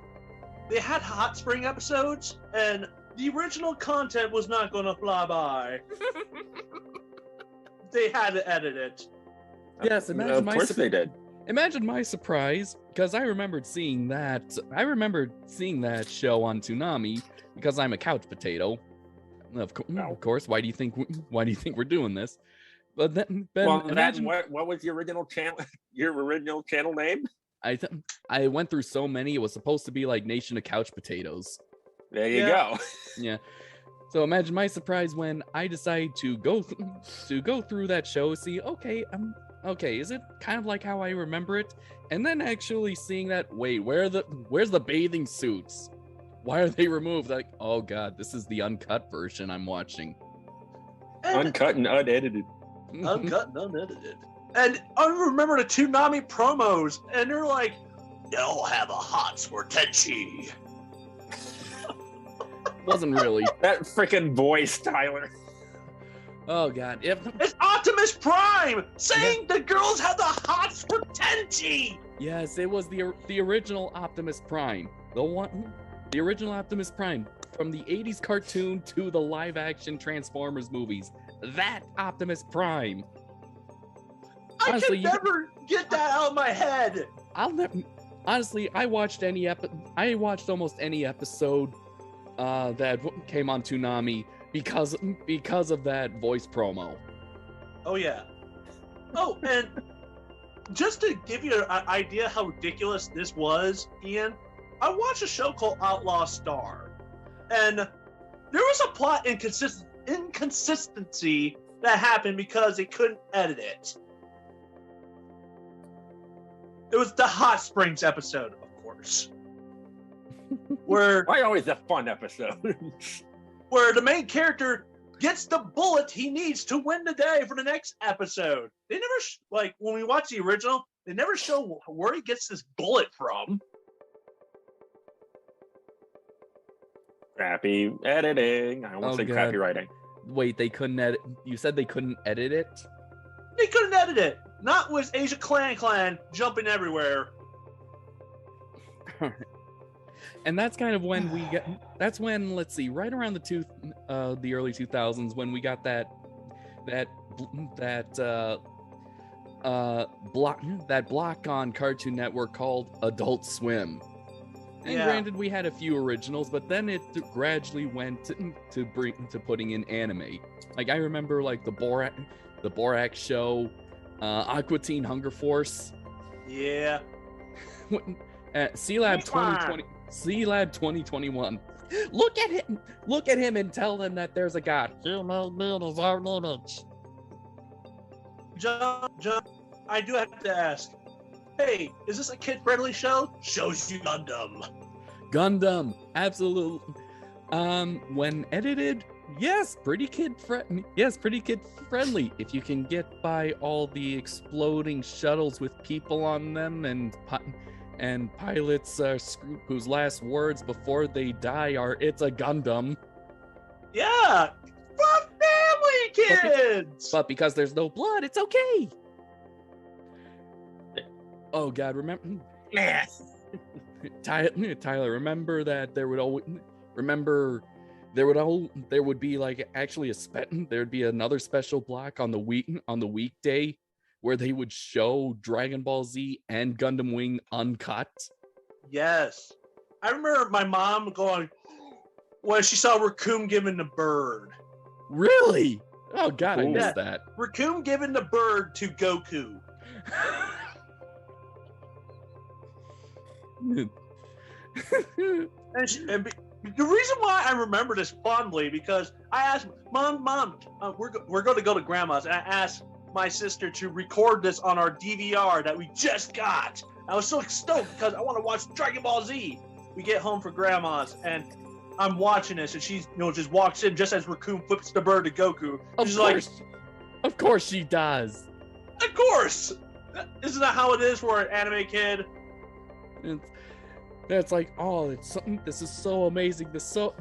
[SPEAKER 3] they had hot spring episodes, and the original content was not going to fly by. They had to edit it.
[SPEAKER 1] Yes,
[SPEAKER 2] of course they did.
[SPEAKER 1] Imagine my surprise, because I remembered seeing that show on Toonami because I'm a couch potato. Of course. Why do you think we're doing this? But then imagine
[SPEAKER 2] what was your original channel? Your original channel name?
[SPEAKER 1] I went through so many. It was supposed to be like Nation of Couch Potatoes.
[SPEAKER 2] There you go.
[SPEAKER 1] Yeah. So imagine my surprise when I decide to go through that show. See, okay, is it kind of like how I remember it? And then actually seeing that, wait, where's the bathing suits? Why are they removed? Like, oh god, this is the uncut version I'm watching.
[SPEAKER 2] Uncut and unedited.
[SPEAKER 3] Uncut and unedited. And I remember the Toonami promos, and they're like, "They'll have a hots for Tenchi."
[SPEAKER 1] Wasn't really.
[SPEAKER 2] That freaking voice, Tyler.
[SPEAKER 1] Oh god,
[SPEAKER 3] it's Optimus Prime saying the girls have the hots for Tenchi.
[SPEAKER 1] Yes, it was the original Optimus Prime, the original Optimus Prime from the '80s cartoon to the live-action Transformers movies. That Optimus Prime.
[SPEAKER 3] Honestly, I can never get that out of my head.
[SPEAKER 1] Honestly, I watched almost any episode that came on Toonami because of that voice promo.
[SPEAKER 3] Oh yeah. Oh, and just to give you an idea how ridiculous this was, Ian, I watched a show called Outlaw Star, and there was a plot inconsistency that happened because they couldn't edit it. It was the Hot Springs episode, of course. Where
[SPEAKER 2] Why always a fun episode?
[SPEAKER 3] where the main character gets the bullet he needs to win the day for the next episode. They never, like, when we watch the original, they never show where he gets this bullet from.
[SPEAKER 2] Crappy editing. I won't say
[SPEAKER 1] God.
[SPEAKER 2] crappy writing.
[SPEAKER 1] Wait, they couldn't edit. You said they couldn't edit it?
[SPEAKER 3] They couldn't edit it. Not with Asia Clan jumping everywhere.
[SPEAKER 1] And that's kind of when we get. That's when, let's see, right around the early 2000s, when we got that block on Cartoon Network called Adult Swim. And granted, we had a few originals, but then it gradually went to putting in anime. Like I remember, like the Borak show, Aqua Teen Hunger Force.
[SPEAKER 3] Yeah.
[SPEAKER 1] C-Lab 2020. C-Lab 2021. Look at him and tell them that there's a God.
[SPEAKER 3] John, I do have to ask. Hey, is this a kid-friendly show? Shows you
[SPEAKER 1] Gundam, absolutely. When edited, yes, pretty kid friendly. If you can get by all the exploding shuttles with people on them and pilots whose last words before they die are "It's a Gundam."
[SPEAKER 3] Yeah, for family kids.
[SPEAKER 1] But because there's no blood, it's okay. Oh God, remember? Tyler, remember that there would be like actually there'd be another special block on the weekday where they would show Dragon Ball Z and Gundam Wing uncut.
[SPEAKER 3] Yes, I remember my mom going when she saw Raccoon giving the bird.
[SPEAKER 1] Really? Oh God, I missed that.
[SPEAKER 3] Raccoon giving the bird to Goku. And the reason why I remember this fondly because I asked Mom, we're going to go to Grandma's, and I asked my sister to record this on our DVR that we just got. I was so stoked because I want to watch Dragon Ball Z. We get home for Grandma's, and I'm watching this, and she just walks in just as Raccoon flips the bird to Goku.
[SPEAKER 1] Of course she does.
[SPEAKER 3] Of course. Isn't that how it is for an anime kid?
[SPEAKER 1] It's like, oh, this is so amazing. There's so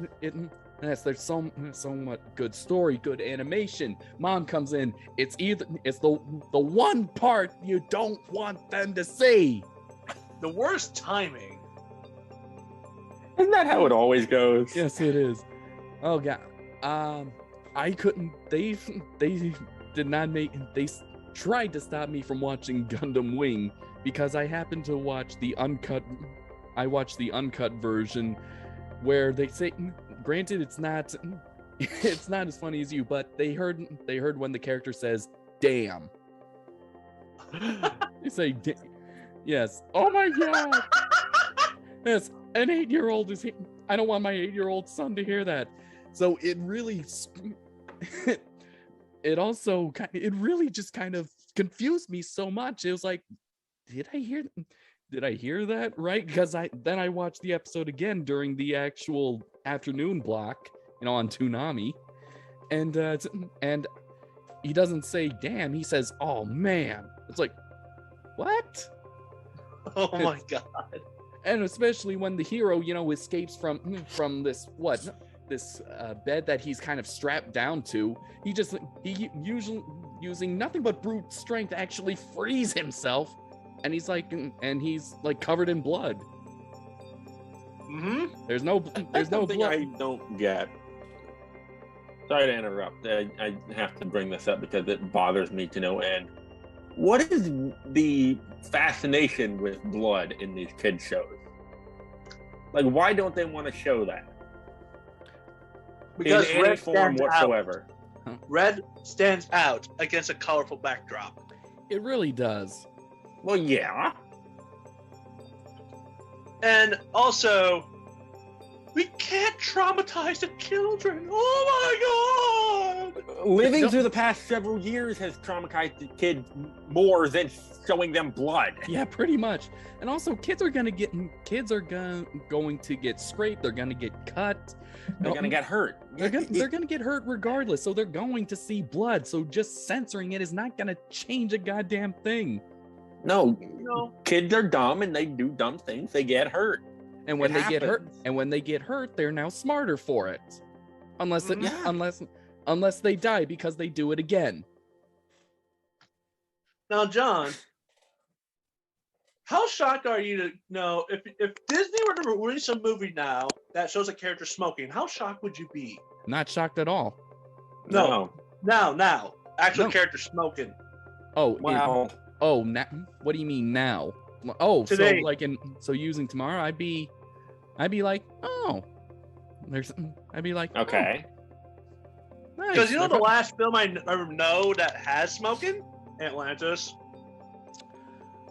[SPEAKER 1] much good story, good animation. Mom comes in. It's the one part you don't want them to see.
[SPEAKER 3] The worst timing.
[SPEAKER 2] Isn't that how it always goes?
[SPEAKER 1] Yes, it is. Oh God. I couldn't. They did not make. They tried to stop me from watching Gundam Wing because I happened to watch the uncut. I watched the uncut version where they say, granted, it's not as funny as you, but they heard when the character says, "Damn." They say, yes. Oh my God. Yes, an 8-year-old is. I don't want my 8-year-old son to hear that. So it really, it really just kind of confused me so much. It was like, did I hear that right? Because I watched the episode again during the actual afternoon block, on Toonami, and he doesn't say "damn," he says "oh man." It's like, what?
[SPEAKER 3] Oh my God.
[SPEAKER 1] And especially when the hero, escapes from this bed that he's kind of strapped down to. He usually using nothing but brute strength actually frees himself, and he's like covered in blood.
[SPEAKER 3] Mm-hmm.
[SPEAKER 1] There's no blood.
[SPEAKER 2] I don't get. Sorry to interrupt. I have to bring this up because it bothers me to no end. What is the fascination with blood in these kids shows? Like, why don't they want to show that?
[SPEAKER 3] Because
[SPEAKER 2] in any form whatsoever.
[SPEAKER 3] Red stands out against a colorful backdrop.
[SPEAKER 1] It really does.
[SPEAKER 2] Well, yeah.
[SPEAKER 3] And also, We can't traumatize the children. Oh my god!
[SPEAKER 2] Living through the past several years has traumatized the kids more than showing them blood.
[SPEAKER 1] Yeah, pretty much. And also, kids are going to get scraped. They're going to get cut.
[SPEAKER 2] They're going to get hurt.
[SPEAKER 1] They're going to get hurt regardless. So they're going to see blood. So just censoring it is not going to change a goddamn thing.
[SPEAKER 2] No, kids are dumb and they do dumb things. They get hurt.
[SPEAKER 1] And when they get hurt, they're now smarter for it. Unless they die because they do it again.
[SPEAKER 3] Now, John, how shocked are you to know if Disney were to release a movie now that shows a character smoking? How shocked would you be?
[SPEAKER 1] Not shocked at all.
[SPEAKER 3] No. Now, actual character smoking.
[SPEAKER 1] Oh,
[SPEAKER 2] wow.
[SPEAKER 1] Now, what do you mean now? Oh,
[SPEAKER 3] today.
[SPEAKER 1] So using tomorrow, I'd be like, oh, I'd be like,
[SPEAKER 2] okay.
[SPEAKER 3] Because you know the last film I know that has smoking? Atlantis.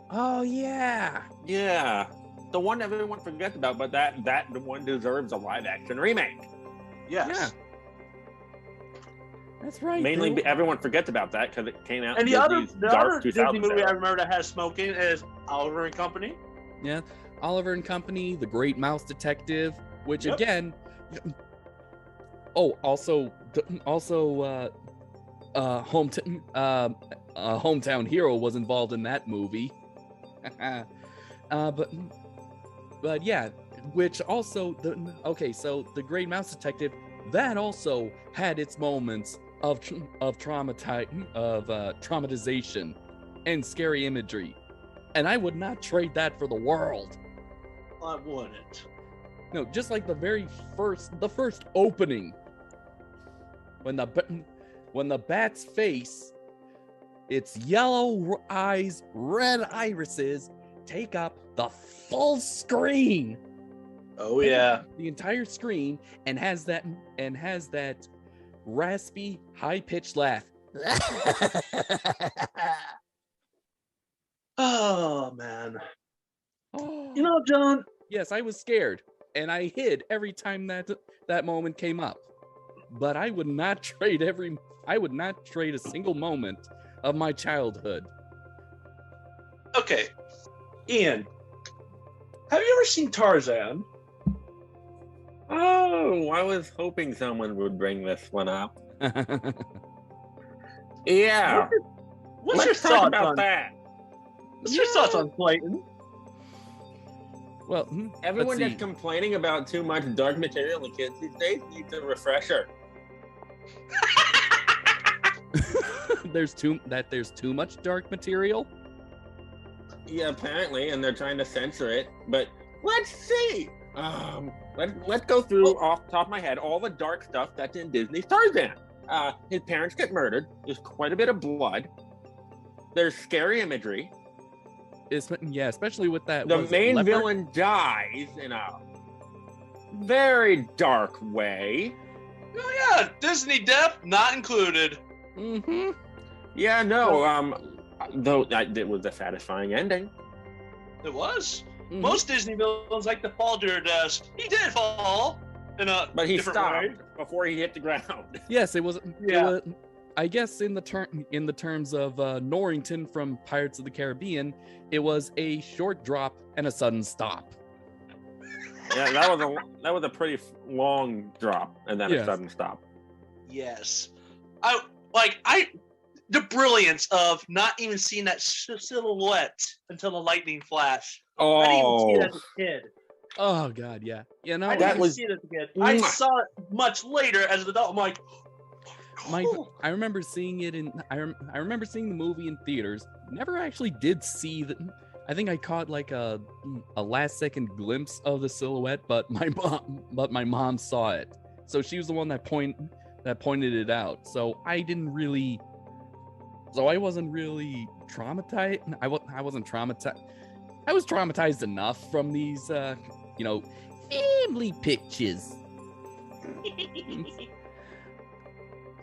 [SPEAKER 1] Oh yeah.
[SPEAKER 2] Yeah. The one everyone forgets about, but that one deserves a live action remake.
[SPEAKER 3] Yes.
[SPEAKER 1] Yeah. That's right.
[SPEAKER 2] Mainly everyone forgets about that because it came out
[SPEAKER 3] and
[SPEAKER 2] in
[SPEAKER 3] the other Disney movie
[SPEAKER 2] era.
[SPEAKER 3] I remember that has smoking is Oliver and Company.
[SPEAKER 1] Yeah. Oliver and Company, The Great Mouse Detective, which again, Hometown Hero was involved in that movie. But yeah, which also so The Great Mouse Detective, that also had its moments of traumatization and scary imagery, and I would not trade that for the world.
[SPEAKER 3] I wouldn't.
[SPEAKER 1] No, just like the first opening, when the bat's face, its yellow eyes, red irises take up the full screen.
[SPEAKER 3] Oh yeah,
[SPEAKER 1] the entire screen, and has that raspy, high-pitched laugh.
[SPEAKER 3] Oh man.
[SPEAKER 1] Oh.
[SPEAKER 3] You know, John.
[SPEAKER 1] Yes, I was scared, and I hid every time that moment came up. But I would not trade a single moment of my childhood.
[SPEAKER 3] Okay, Ian, have you ever seen Tarzan?
[SPEAKER 2] Oh, I was hoping someone would bring this one up. Yeah.
[SPEAKER 3] What's your thoughts about that? What's your thoughts on Clayton?
[SPEAKER 1] Well,
[SPEAKER 2] everyone that's complaining about too much dark material in kids these days needs a refresher.
[SPEAKER 1] There's too much dark material.
[SPEAKER 2] Yeah, apparently, and they're trying to censor it. But let's see. Let's go through off the top of my head all the dark stuff that's in Disney's Tarzan. His parents get murdered. There's quite a bit of blood. There's scary imagery.
[SPEAKER 1] Especially with that.
[SPEAKER 2] The main villain dies in a very dark way.
[SPEAKER 3] Oh yeah, Disney death not included.
[SPEAKER 1] Mm-hmm.
[SPEAKER 2] Yeah, no. Though it was a satisfying ending.
[SPEAKER 3] It was. Mm-hmm. Most Disney villains like to fall to their deaths. He did fall in a
[SPEAKER 2] but he
[SPEAKER 3] different
[SPEAKER 2] stopped
[SPEAKER 3] way.
[SPEAKER 2] Before he hit the ground.
[SPEAKER 1] Yes, it was.
[SPEAKER 3] Yeah.
[SPEAKER 1] It was, I guess in the terms of Norrington from Pirates of the Caribbean, it was a short drop and a sudden stop.
[SPEAKER 2] Yeah, that was a pretty long drop and then a sudden stop.
[SPEAKER 3] Yes, the brilliance of not even seeing that silhouette until the lightning flash.
[SPEAKER 2] Oh,
[SPEAKER 3] I didn't even see it as a kid.
[SPEAKER 1] Oh God, yeah. You know,
[SPEAKER 3] I didn't even see it as a kid. I saw it much later as an adult. I'm like,
[SPEAKER 1] I remember seeing it I remember seeing the movie in theaters. Never actually did see the. I think I caught like a last second glimpse of the silhouette, but my mom saw it. So she was the one that pointed it out. So I wasn't really traumatized. I wasn't traumatized. I was traumatized enough from these family pictures.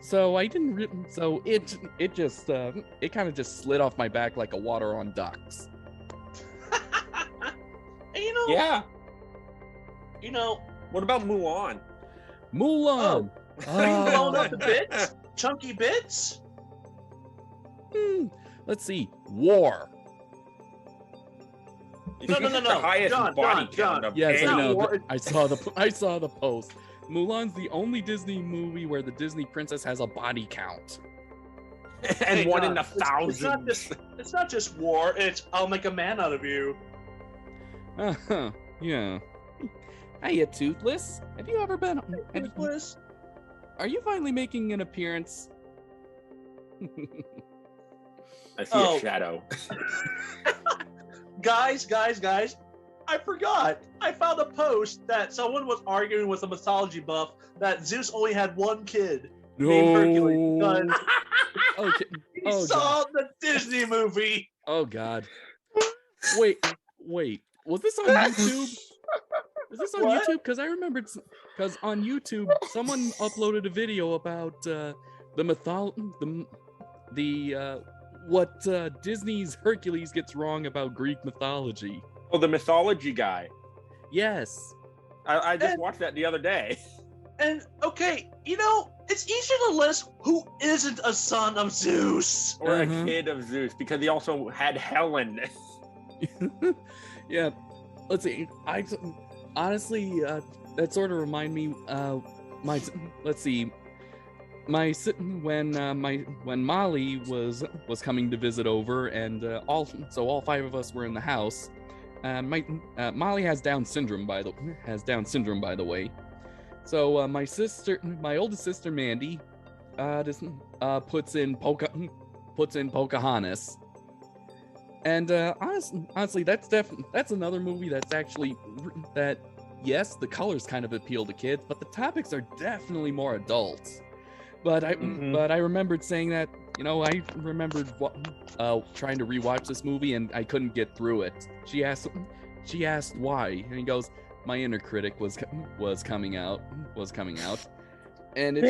[SPEAKER 1] So I didn't. So it kind of just slid off my back like a water on ducks.
[SPEAKER 3] You know.
[SPEAKER 2] Yeah.
[SPEAKER 3] You know,
[SPEAKER 2] What about Mulan?
[SPEAKER 1] Mulan.
[SPEAKER 3] Being blown up to
[SPEAKER 1] Oh.
[SPEAKER 3] bits, chunky bits.
[SPEAKER 1] Let's see. War.
[SPEAKER 3] No,
[SPEAKER 2] She's
[SPEAKER 3] no.
[SPEAKER 2] the highest
[SPEAKER 3] John,
[SPEAKER 2] body
[SPEAKER 3] John.
[SPEAKER 2] count of
[SPEAKER 1] Yes,
[SPEAKER 3] It's
[SPEAKER 1] I
[SPEAKER 3] not
[SPEAKER 1] know.
[SPEAKER 3] war.
[SPEAKER 1] I saw the post. Mulan's the only Disney movie where the Disney princess has a body count.
[SPEAKER 2] and
[SPEAKER 3] Hey,
[SPEAKER 2] one in
[SPEAKER 3] John,
[SPEAKER 2] the
[SPEAKER 3] it's
[SPEAKER 2] thousands.
[SPEAKER 3] It's not just war. It's I'll make a man out of you.
[SPEAKER 1] Uh-huh. Yeah. Hiya, Toothless. Have you ever been?
[SPEAKER 3] Toothless?
[SPEAKER 1] Are you finally making an appearance?
[SPEAKER 2] I see
[SPEAKER 3] Oh.
[SPEAKER 2] a shadow.
[SPEAKER 3] Guys, I forgot. I found a post that someone was arguing with a mythology buff that Zeus only had one kid named Hercules because
[SPEAKER 1] Okay.
[SPEAKER 3] he
[SPEAKER 1] Oh,
[SPEAKER 3] saw the Disney movie.
[SPEAKER 1] Oh God. Wait. Was this on YouTube? Was this on
[SPEAKER 3] What?
[SPEAKER 1] YouTube? Because I remembered. Because on YouTube, someone uploaded a video about the what Disney's Hercules gets wrong about Greek mythology.
[SPEAKER 2] Oh, the mythology guy.
[SPEAKER 1] Yes.
[SPEAKER 2] I just
[SPEAKER 3] And-
[SPEAKER 2] watched that the other day.
[SPEAKER 3] And okay, it's easier to list who isn't a son of Zeus.
[SPEAKER 2] Or a
[SPEAKER 1] Uh-huh.
[SPEAKER 2] kid of Zeus, because he also had Helen.
[SPEAKER 1] Yeah. Let's see. I honestly that sort of remind me let's see. When Molly was coming to visit over, and all 5 of us were in the house. Molly has Down syndrome by the way. So my oldest sister Mandy puts in Pocahontas. And honestly, that's another movie that's actually yes, the colors kind of appeal to kids, but the topics are definitely more adult. But I remembered saying that, I remembered trying to rewatch this movie and I couldn't get through it. She asked why, and he goes, my inner critic was coming out. And if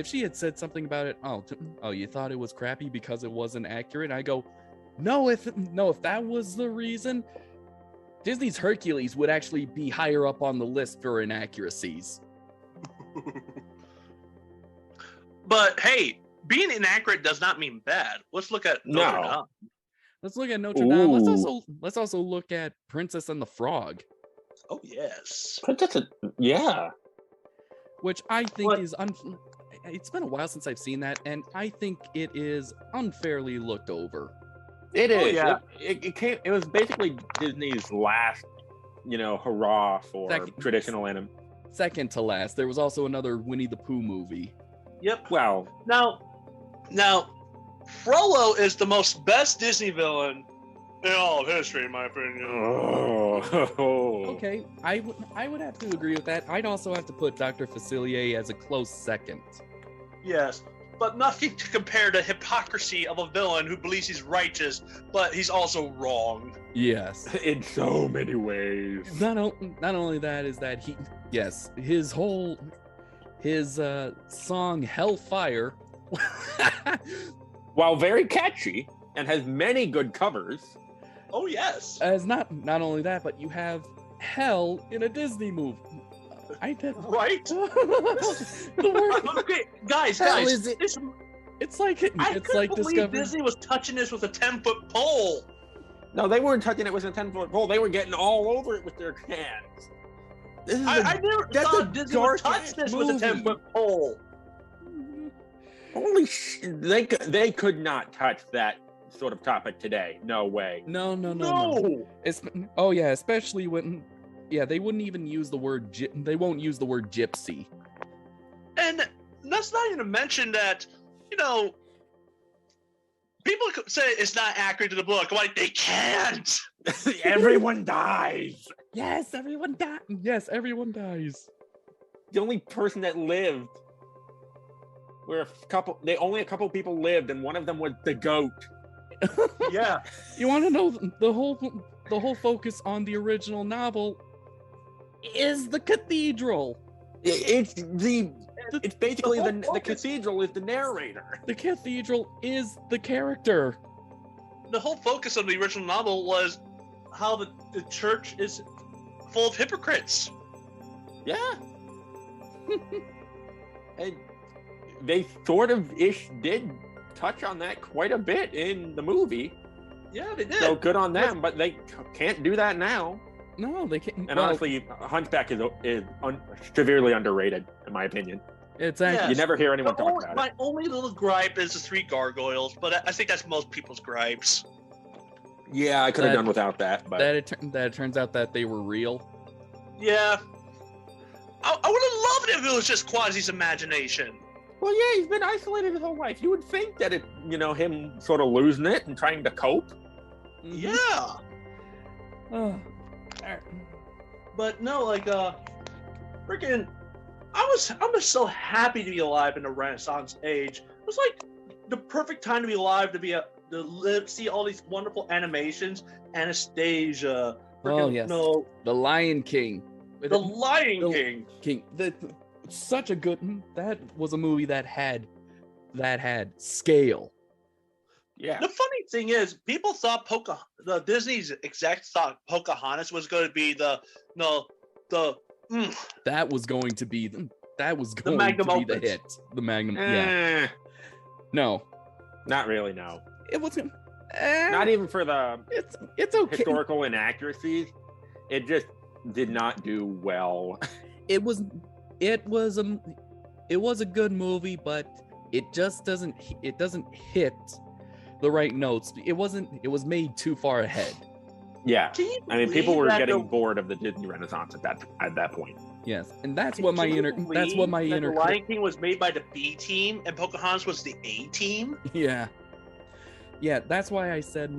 [SPEAKER 1] she had said something about it, oh, you thought it was crappy because it wasn't accurate. I go, no, if that was the reason, Disney's Hercules would actually be higher up on the list for inaccuracies.
[SPEAKER 3] But hey, being inaccurate does not mean bad. Let's look at Notre Dame.
[SPEAKER 1] Let's look at Notre Dame.
[SPEAKER 2] Ooh.
[SPEAKER 1] Let's also look at Princess and the Frog,
[SPEAKER 3] Oh yes.
[SPEAKER 2] Yeah.
[SPEAKER 1] which I think
[SPEAKER 3] What?
[SPEAKER 1] is it's been a while since I've seen that, and I think it is unfairly looked over.
[SPEAKER 2] It is.
[SPEAKER 3] Oh, yeah.
[SPEAKER 2] It was basically Disney's last, hurrah for
[SPEAKER 1] Second.
[SPEAKER 2] traditional anime.
[SPEAKER 1] Second to last, there was also another Winnie the Pooh movie.
[SPEAKER 3] Yep.
[SPEAKER 2] Well,
[SPEAKER 3] Now, Frollo is the most best Disney villain in all of history, in my opinion.
[SPEAKER 1] Okay, I would have to agree with that. I'd also have to put Dr. Facilier as a close second.
[SPEAKER 3] Yes, but nothing to compare to hypocrisy of a villain who believes he's righteous, but he's also wrong.
[SPEAKER 1] Yes.
[SPEAKER 2] in so many ways.
[SPEAKER 1] Not only that is that his song Hellfire
[SPEAKER 2] While very catchy and has many good covers.
[SPEAKER 3] Oh yes.
[SPEAKER 1] as not only that, but you have hell in a Disney movie. I did
[SPEAKER 3] Right?
[SPEAKER 1] the word,
[SPEAKER 3] Okay, guys,
[SPEAKER 1] Hell is it?
[SPEAKER 3] it's,
[SPEAKER 1] it's like
[SPEAKER 3] I couldn't believe
[SPEAKER 1] discovering
[SPEAKER 3] Disney was touching this with a 10-foot pole.
[SPEAKER 2] No, they weren't touching it with a 10-foot pole. They were getting all over it with their hands. This is
[SPEAKER 3] I never
[SPEAKER 2] that's
[SPEAKER 3] thought
[SPEAKER 2] a
[SPEAKER 3] Disney would touch
[SPEAKER 2] dark-ass
[SPEAKER 3] this with a
[SPEAKER 2] movie.
[SPEAKER 3] 10-foot pole.
[SPEAKER 2] Holy shit. They could not touch that sort of topic today. No way.
[SPEAKER 1] No.
[SPEAKER 3] No.
[SPEAKER 1] Especially when they wouldn't even use the word they won't use the word gypsy.
[SPEAKER 3] And let's not even mention that, people could say it's not accurate to the book. Like, they can't.
[SPEAKER 2] Everyone dies.
[SPEAKER 1] Yes, everyone dies.
[SPEAKER 2] The only person that lived only a couple people lived, and one of them was the goat.
[SPEAKER 3] Yeah.
[SPEAKER 1] You want to know the whole focus on the original novel is the cathedral.
[SPEAKER 2] It's basically
[SPEAKER 3] whole
[SPEAKER 2] the
[SPEAKER 3] focus-
[SPEAKER 2] cathedral is the narrator.
[SPEAKER 1] The cathedral is the character.
[SPEAKER 3] The whole focus of the original novel was how the church is full of hypocrites.
[SPEAKER 2] Yeah. And they sort of did touch on that quite a bit in the movie.
[SPEAKER 3] Yeah, they did.
[SPEAKER 2] So good on them, but they can't do that now.
[SPEAKER 1] No, they can't.
[SPEAKER 2] And honestly, Hunchback is severely underrated, in my opinion.
[SPEAKER 1] It's actually
[SPEAKER 2] You never hear anyone talk about
[SPEAKER 3] My
[SPEAKER 2] it.
[SPEAKER 3] only little gripe is the 3 gargoyles, but I think that's most people's gripes.
[SPEAKER 2] Yeah, I could have done without that, but
[SPEAKER 1] that it turns out that they were real.
[SPEAKER 3] Yeah. I would have loved it if it was just Quasi's imagination.
[SPEAKER 2] well, yeah, he's been isolated his whole life. You would think that him sort of losing it and trying to cope.
[SPEAKER 1] Mhm.
[SPEAKER 3] Yeah.
[SPEAKER 1] Oh.
[SPEAKER 3] But no, like, freaking, I'm just so happy to be alive in the Renaissance age. It was like the perfect time to be alive, see all these wonderful animations, Anastasia.
[SPEAKER 1] Oh, yes.
[SPEAKER 3] No,
[SPEAKER 1] The Lion King.
[SPEAKER 3] the Lion King.
[SPEAKER 1] Such a good. That was a movie that had scale.
[SPEAKER 2] Yeah.
[SPEAKER 3] The funny thing is, people thought the Disney's execs thought Pocahontas was going to be the
[SPEAKER 1] That was going to be the
[SPEAKER 3] magnum
[SPEAKER 1] the
[SPEAKER 3] opus.
[SPEAKER 1] hit. The magnum. Yeah. No,
[SPEAKER 2] Not really, no.
[SPEAKER 1] it wasn't.
[SPEAKER 2] Not even for the
[SPEAKER 1] It's okay.
[SPEAKER 2] historical inaccuracies. It just did not do well.
[SPEAKER 1] It was a good movie, but it just doesn't hit the right notes. It was made too far ahead.
[SPEAKER 2] Yeah.
[SPEAKER 3] Can you
[SPEAKER 2] I mean, people
[SPEAKER 3] believe
[SPEAKER 2] were
[SPEAKER 3] that
[SPEAKER 2] getting
[SPEAKER 3] the-
[SPEAKER 2] bored of the Disney Renaissance at that point.
[SPEAKER 1] Yes, and that's
[SPEAKER 3] Can
[SPEAKER 1] what my
[SPEAKER 3] you
[SPEAKER 1] inner
[SPEAKER 3] believe that The Lion King was made by the B team and Pocahontas was the A team.
[SPEAKER 1] yeah. That's why I said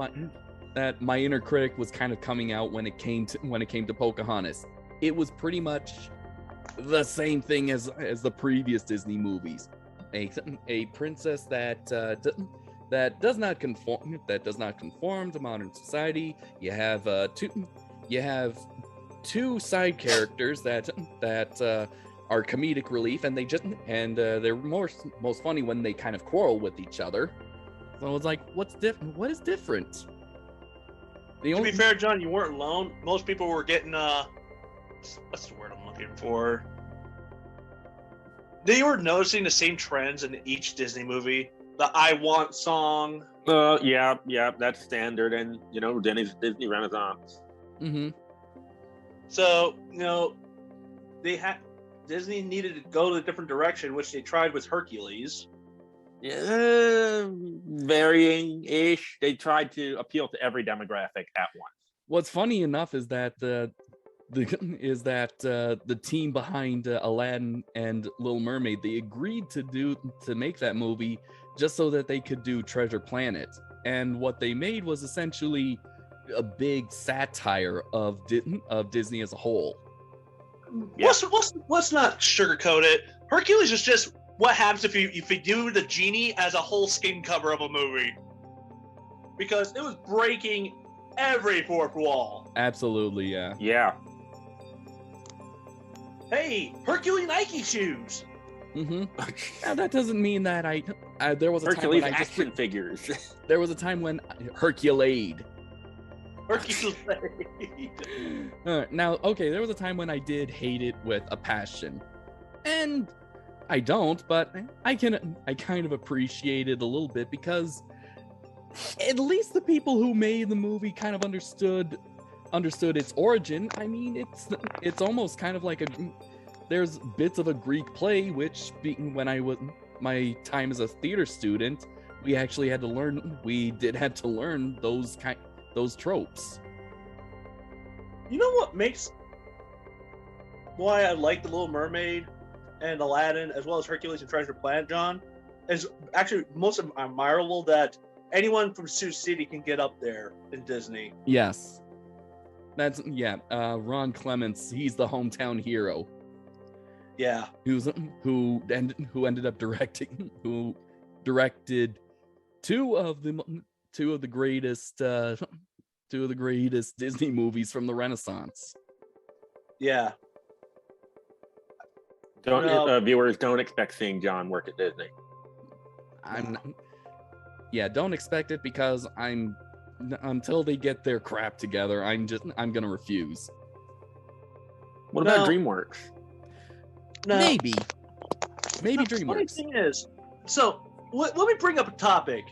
[SPEAKER 1] that my inner critic was kind of coming out when it came to Pocahontas. It was pretty much the same thing as the previous Disney movies. A princess that does not conform to modern society. You have two side characters that are comedic relief, and they're most funny when they kind of quarrel with each other. So it's like, what is different?
[SPEAKER 3] To be fair, John, you weren't alone. Most people were getting what's the word I'm looking for? They were noticing the same trends in each Disney movie. The "I Want" song.
[SPEAKER 2] Yeah, that's standard, and Disney Renaissance.
[SPEAKER 1] Mm-hmm.
[SPEAKER 3] So Disney needed to go to a different direction, which they tried with Hercules.
[SPEAKER 2] Yeah, varying-ish. They tried to appeal to every demographic at once.
[SPEAKER 1] What's funny enough is that the team behind Aladdin and Little Mermaid, they agreed to make that movie just so that they could do Treasure Planet, and what they made was essentially a big satire of Disney as a whole.
[SPEAKER 3] Yeah. Let's not sugarcoat it. Hercules is just what happens if you do the genie as a whole skin cover of a movie, because it was breaking every fourth wall.
[SPEAKER 1] Absolutely, yeah.
[SPEAKER 2] Yeah.
[SPEAKER 3] Hey, Hercules Nike shoes.
[SPEAKER 1] Mm-hmm. Now that doesn't mean that there was a
[SPEAKER 2] Hercules
[SPEAKER 1] time when
[SPEAKER 2] action figures.
[SPEAKER 1] there was a time when Herculade.
[SPEAKER 3] Hercules.
[SPEAKER 1] Now, okay, there was a time when I did hate it with a passion, and I don't, but I kind of appreciate it a little bit, because at least the people who made the movie kind of understood its origin. I mean, it's almost kind of like there's bits of a Greek play, which when I was my time as a theater student, we did have to learn those tropes.
[SPEAKER 3] You know what makes why I like The Little Mermaid and Aladdin, as well as Hercules and Treasure Planet, John, is actually most admirable that anyone from Sioux City can get up there in Disney.
[SPEAKER 1] Yes. Ron Clements, he's the hometown hero.
[SPEAKER 3] Yeah.
[SPEAKER 1] Who ended up directed two of the greatest Disney movies from the Renaissance.
[SPEAKER 3] Yeah.
[SPEAKER 2] Viewers don't expect seeing John work at Disney.
[SPEAKER 1] Don't expect it, because until they get their crap together, I'm gonna refuse.
[SPEAKER 2] What about DreamWorks?
[SPEAKER 3] Now,
[SPEAKER 1] Maybe
[SPEAKER 3] the funny
[SPEAKER 1] DreamWorks.
[SPEAKER 3] thing is, so let me bring up a topic.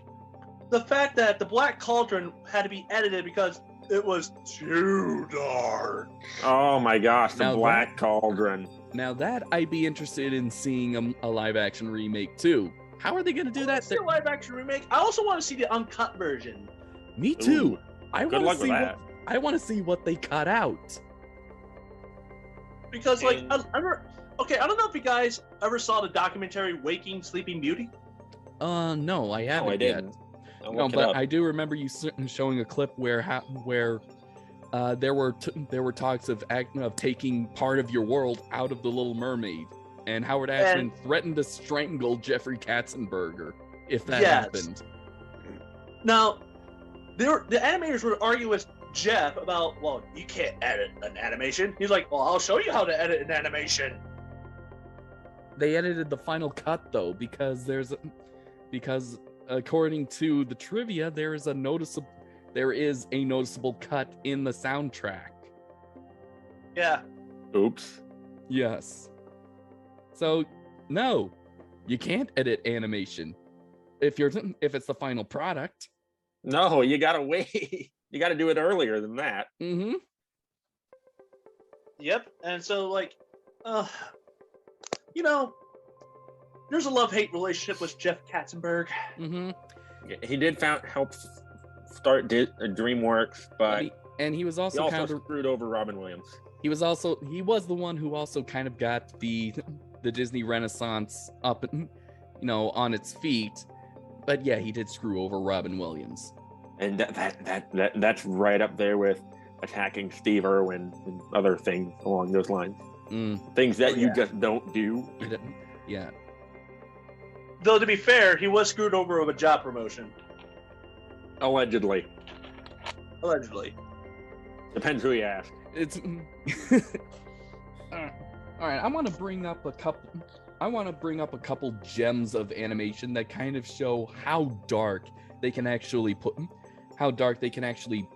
[SPEAKER 3] The fact that the Black Cauldron had to be edited because it was too dark.
[SPEAKER 2] Oh my gosh, the
[SPEAKER 1] Now
[SPEAKER 2] Black Cauldron.
[SPEAKER 1] Now that I'd be interested in seeing a live action remake too. How are they going to do that?
[SPEAKER 3] See a live action remake. I also want to see the uncut version.
[SPEAKER 1] Me too.
[SPEAKER 2] Ooh,
[SPEAKER 1] I
[SPEAKER 2] good
[SPEAKER 1] want
[SPEAKER 2] luck
[SPEAKER 1] to
[SPEAKER 2] with
[SPEAKER 1] see
[SPEAKER 2] that.
[SPEAKER 1] I want to see what they cut out.
[SPEAKER 3] Because, like,
[SPEAKER 2] And-
[SPEAKER 3] I don't know if you guys ever saw the documentary Waking Sleeping Beauty.
[SPEAKER 1] No, I haven't
[SPEAKER 2] No, I
[SPEAKER 1] yet.
[SPEAKER 2] didn't. I'll
[SPEAKER 1] No,
[SPEAKER 2] look it
[SPEAKER 1] but
[SPEAKER 2] up.
[SPEAKER 1] I do remember you showing a clip where there were talks of taking part of your world out of the Little Mermaid, and Howard Ashman threatened to strangle Jeffrey Katzenberger if that
[SPEAKER 3] Yes.
[SPEAKER 1] happened.
[SPEAKER 3] Now, the animators would argue with Jeff about, well, you can't edit an animation. He's like, well, I'll show you how to edit an animation.
[SPEAKER 1] They edited the final cut though because according to the trivia there is a noticeable cut in the soundtrack.
[SPEAKER 3] Yeah.
[SPEAKER 2] Oops.
[SPEAKER 1] Yes. So no, you can't edit animation if it's the final product.
[SPEAKER 2] No, you gotta wait. You gotta do it earlier than that.
[SPEAKER 1] Mm-hmm.
[SPEAKER 3] Yep. And so, like, there's a love-hate relationship with Jeff Katzenberg.
[SPEAKER 1] Mm-hmm.
[SPEAKER 2] He did help start DreamWorks, but
[SPEAKER 1] He was
[SPEAKER 2] he
[SPEAKER 1] also
[SPEAKER 2] also
[SPEAKER 1] kind of
[SPEAKER 2] screwed over Robin Williams.
[SPEAKER 1] he was the one who also kind of got the Disney Renaissance up, on its feet. But yeah, he did screw over Robin Williams.
[SPEAKER 2] And that's right up there with attacking Steve Irwin and other things along those lines. Things that you just don't do.
[SPEAKER 1] Yeah.
[SPEAKER 3] Though, to be fair, he was screwed over with a job promotion.
[SPEAKER 2] Allegedly.
[SPEAKER 3] Allegedly.
[SPEAKER 2] Depends who you ask.
[SPEAKER 1] It's all right. I want to bring up a couple gems of animation that kind of show how dark they can actually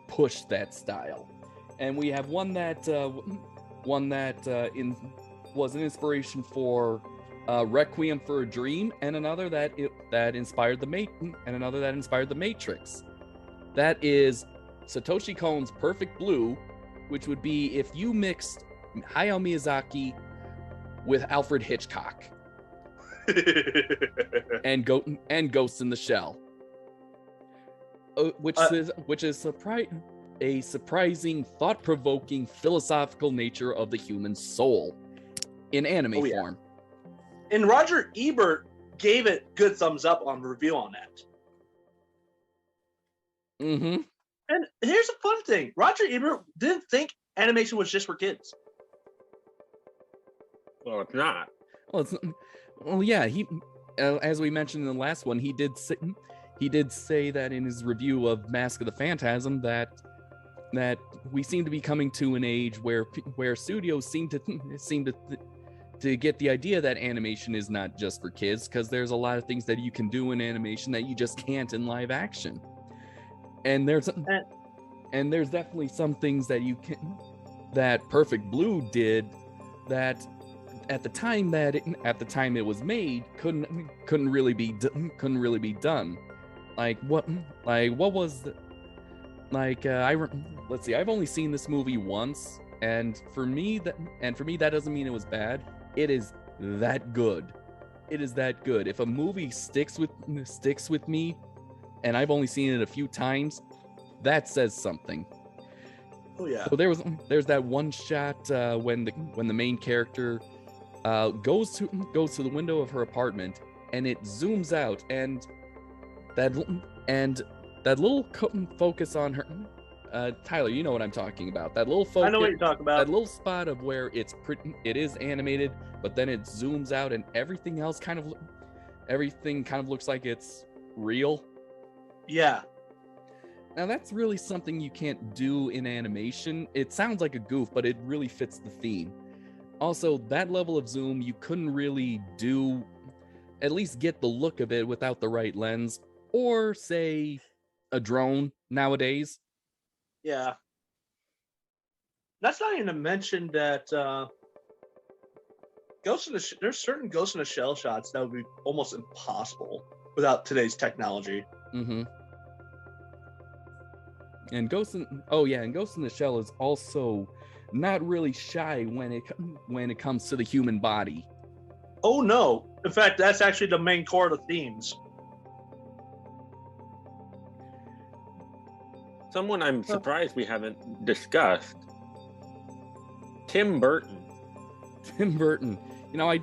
[SPEAKER 1] push that style. And we have one that was an inspiration for Requiem for a Dream, and another that inspired the Matrix. That is Satoshi Kon's Perfect Blue, which would be if you mixed Hayao Miyazaki with Alfred Hitchcock and Ghost in the Shell, which is a surprising, thought-provoking, philosophical nature of the human soul in anime form.
[SPEAKER 3] And Roger Ebert gave it good thumbs up on review on that.
[SPEAKER 1] Mm-hmm.
[SPEAKER 3] And here's a fun thing. Roger Ebert didn't think animation was just for kids.
[SPEAKER 2] Well, it's not.
[SPEAKER 1] Well, yeah. He, as we mentioned in the last one, he did say that in his review of Mask of the Phantasm that we seem to be coming to an age where studios seem to get the idea that animation is not just for kids, because there's a lot of things that you can do in animation that you just can't in live action. And there's definitely some things that Perfect Blue did that at the time it was made couldn't really be done. Let's see. I've only seen this movie once, and for me that doesn't mean it was bad. It is that good. It is that good. If a movie sticks with me, and I've only seen it a few times, that says something.
[SPEAKER 3] Oh yeah.
[SPEAKER 1] So there's that one shot when the main character goes to the window of her apartment, and it zooms out, and that little focus on her. Tyler, you know what I'm talking about. That little focus.
[SPEAKER 3] I know what you're talking about.
[SPEAKER 1] That little spot of where it is animated, but then it zooms out, and everything kind of looks like it's real.
[SPEAKER 3] Yeah.
[SPEAKER 1] Now that's really something you can't do in animation. It sounds like a goof, but it really fits the theme. Also, that level of zoom you couldn't really do, at least get the look of it without the right lens, or say a drone nowadays.
[SPEAKER 3] Yeah. That's not even to mention that there's certain Ghost in the Shell shots that would be almost impossible without today's technology.
[SPEAKER 1] Mm-hmm. And Ghost in the Shell is also not really shy when it comes to the human body.
[SPEAKER 3] Oh no! In fact, that's actually the main core of the themes.
[SPEAKER 2] Someone I'm surprised we haven't discussed. Tim Burton.
[SPEAKER 1] Tim Burton. I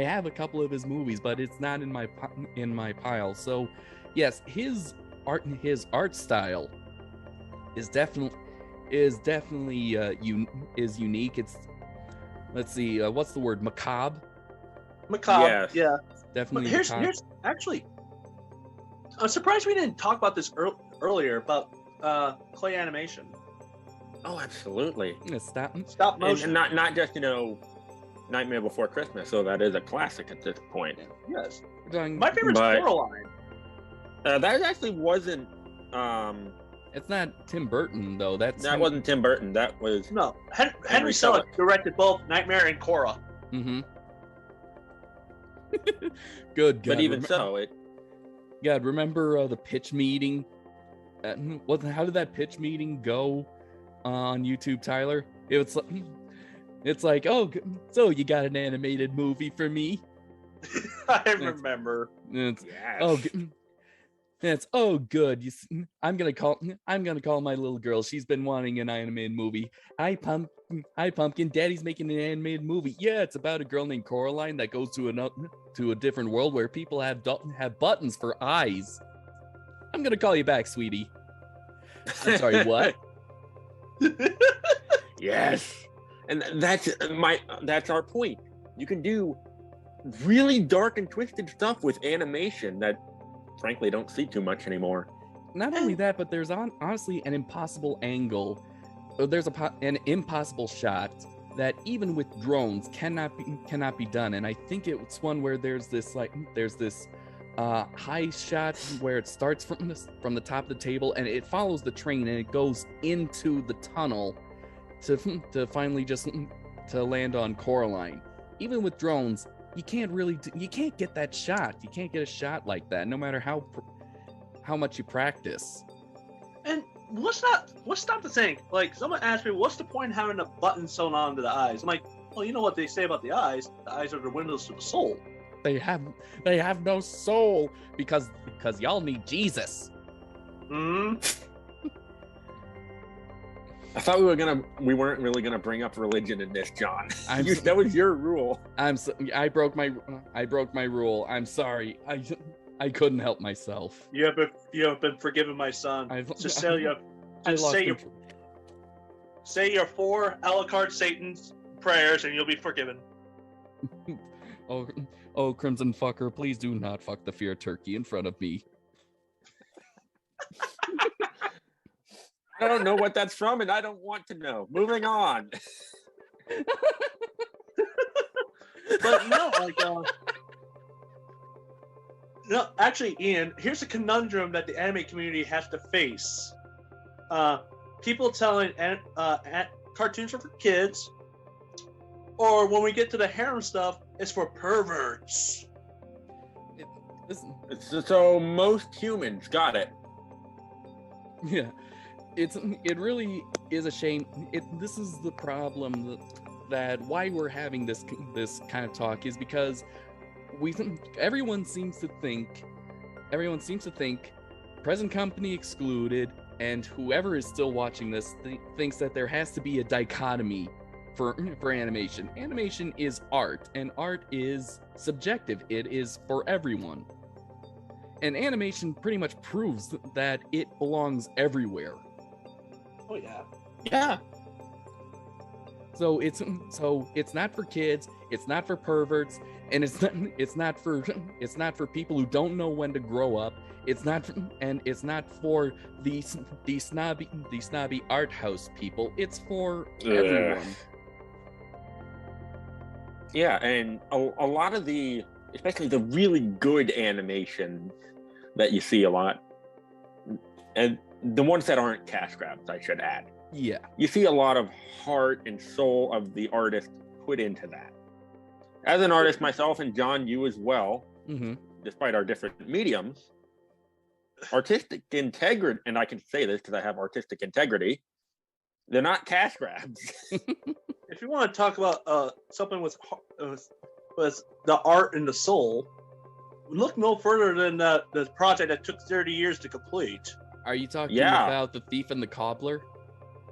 [SPEAKER 1] have a couple of his movies, but it's not in my pile. So, yes, his art style is definitely unique. It's, let's see, what's the word? Macabre.
[SPEAKER 3] Macabre.
[SPEAKER 2] Yes.
[SPEAKER 3] Yeah.
[SPEAKER 1] Definitely.
[SPEAKER 3] But here's actually, I'm surprised we didn't talk about this earlier about clay animation.
[SPEAKER 2] Oh, absolutely.
[SPEAKER 3] Stop motion.
[SPEAKER 2] And not just, Nightmare Before Christmas, so that is a classic at this point.
[SPEAKER 3] Yes. My favorite is Coraline.
[SPEAKER 2] That actually wasn't.
[SPEAKER 1] It's not Tim Burton though. That
[SPEAKER 2] wasn't Tim Burton. That was
[SPEAKER 3] Henry Selick directed both Nightmare and Cora.
[SPEAKER 1] Mm-hmm. Good.
[SPEAKER 2] But even so,
[SPEAKER 1] God, remember the pitch meeting? How did that pitch meeting go on YouTube, Tyler? It's like, oh, so you got an animated movie for me?
[SPEAKER 3] I remember.
[SPEAKER 1] Oh good. I'm gonna call my little girl. She's been wanting an animated movie. Hi Pumpkin. Daddy's making an animated movie. Yeah, it's about a girl named Coraline that goes to a different world where people have buttons for eyes. I'm gonna call you back, sweetie. I'm sorry, what?
[SPEAKER 2] Yes. And that's our point. You can do really dark and twisted stuff with animation that frankly don't see too much anymore.
[SPEAKER 1] Not only that, but there's honestly an impossible angle. There's an impossible shot that even with drones cannot be done. And I think it's one where there's this high shot where it starts from the top of the table and it follows the train and it goes into the tunnel to finally just to land on Coraline. Even with drones, you can't get that shot. You can't get a shot like that, no matter how much you practice.
[SPEAKER 3] And what's not the thing? Like, someone asked me, what's the point in having a button sewn onto the eyes? I'm like, well, you know what they say about the eyes? The eyes are the windows to the soul.
[SPEAKER 1] They have no soul because y'all need Jesus.
[SPEAKER 3] Hmm.
[SPEAKER 2] I thought we weren't really gonna bring up religion in this, John. That was your rule.
[SPEAKER 1] I broke my rule. I'm sorry. I couldn't help myself.
[SPEAKER 3] You have been forgiven, my son. Say your 4 a la carte Satan's prayers and you'll be forgiven.
[SPEAKER 1] Oh, Crimson Fucker, please do not fuck the fear turkey in front of me.
[SPEAKER 2] I don't know what that's from, and I don't want to know. Moving on.
[SPEAKER 3] But no, actually, Ian, here's a conundrum that the anime community has to face. People telling cartoons are for kids, or when we get to the harem stuff, it's for perverts.
[SPEAKER 2] So most humans got it.
[SPEAKER 1] Yeah. It really is a shame. This is the problem that why we're having this kind of talk is because everyone seems to think present company excluded, and whoever is still watching this thinks that there has to be a dichotomy for animation. Animation is art, and art is subjective. It is for everyone. And animation pretty much proves that it belongs everywhere.
[SPEAKER 3] Oh yeah.
[SPEAKER 2] Yeah.
[SPEAKER 1] So it's not for kids, it's not for perverts, and it's not for people who don't know when to grow up. It's not for the snobby art house people. It's for everyone.
[SPEAKER 2] Yeah, and a lot of especially the really good animation that you see a lot, and the ones that aren't cash grabs, I should add.
[SPEAKER 1] Yeah.
[SPEAKER 2] You see a lot of heart and soul of the artist put into that. As an artist myself, and John, you as well,
[SPEAKER 1] Mm-hmm.
[SPEAKER 2] despite our different mediums, artistic integrity, and I can say this because I have artistic integrity, they're not cash grabs.
[SPEAKER 3] If you want to talk about something with the art and the soul, look no further than the project that took 30 years to complete.
[SPEAKER 1] Are you talking
[SPEAKER 2] Yeah.
[SPEAKER 1] about The Thief and the Cobbler?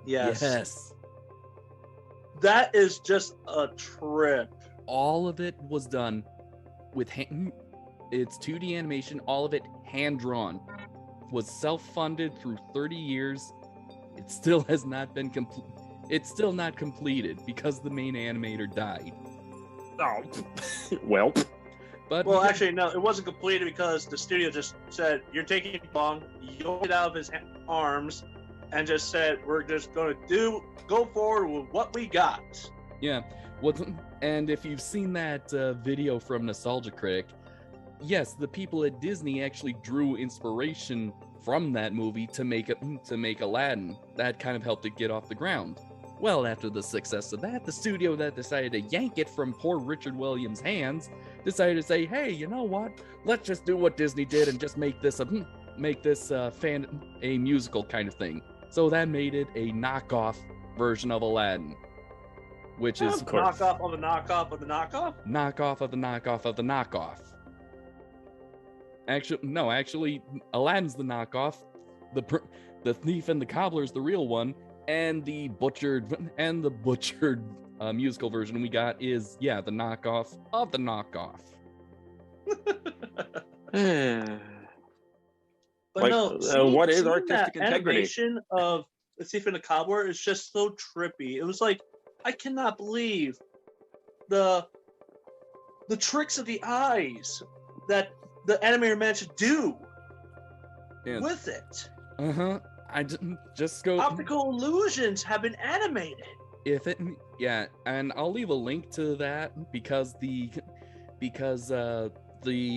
[SPEAKER 3] Yes.
[SPEAKER 1] Yes.
[SPEAKER 3] That is just a trip.
[SPEAKER 1] All of it was done with it's 2D animation, all of it hand drawn. Was self-funded through 30 years. It still has not been complete. It's still not completed because the main animator died.
[SPEAKER 2] Oh, well.
[SPEAKER 1] But
[SPEAKER 3] Well, actually, no, it wasn't completed because the studio just said, "You're taking it long." Yoked it out of his arms, and just said, "We're just going to go forward with what we got."
[SPEAKER 1] yeah, and if you've seen that video from Nostalgia Critic, yes, the people at Disney actually drew inspiration from that movie to make Aladdin. That kind of helped it get off the ground. Well, after the success of that, the studio that decided to yank it from poor Richard Williams' hands decided to say, "Hey, you know what? Let's just do what Disney did and just make this a musical kind of thing." So that made it a knockoff version of Aladdin, which is
[SPEAKER 3] knockoff of the knockoff of the knockoff.
[SPEAKER 1] knockoff of the knockoff of the knockoff. Actually, Aladdin's the knockoff. The Thief and the Cobbler is the real one, and the butchered musical version we got is the knockoff of the knockoff.
[SPEAKER 3] But
[SPEAKER 2] Like,
[SPEAKER 3] no,
[SPEAKER 2] what is
[SPEAKER 3] seeing
[SPEAKER 2] artistic
[SPEAKER 3] that
[SPEAKER 2] integrity?
[SPEAKER 3] Animation of the Thief and the Cobbler is just so trippy. It was like, I cannot believe the tricks of the eyes that the animator managed to do with it.
[SPEAKER 1] I just go.
[SPEAKER 3] Optical illusions have been animated.
[SPEAKER 1] And I'll leave a link to that because the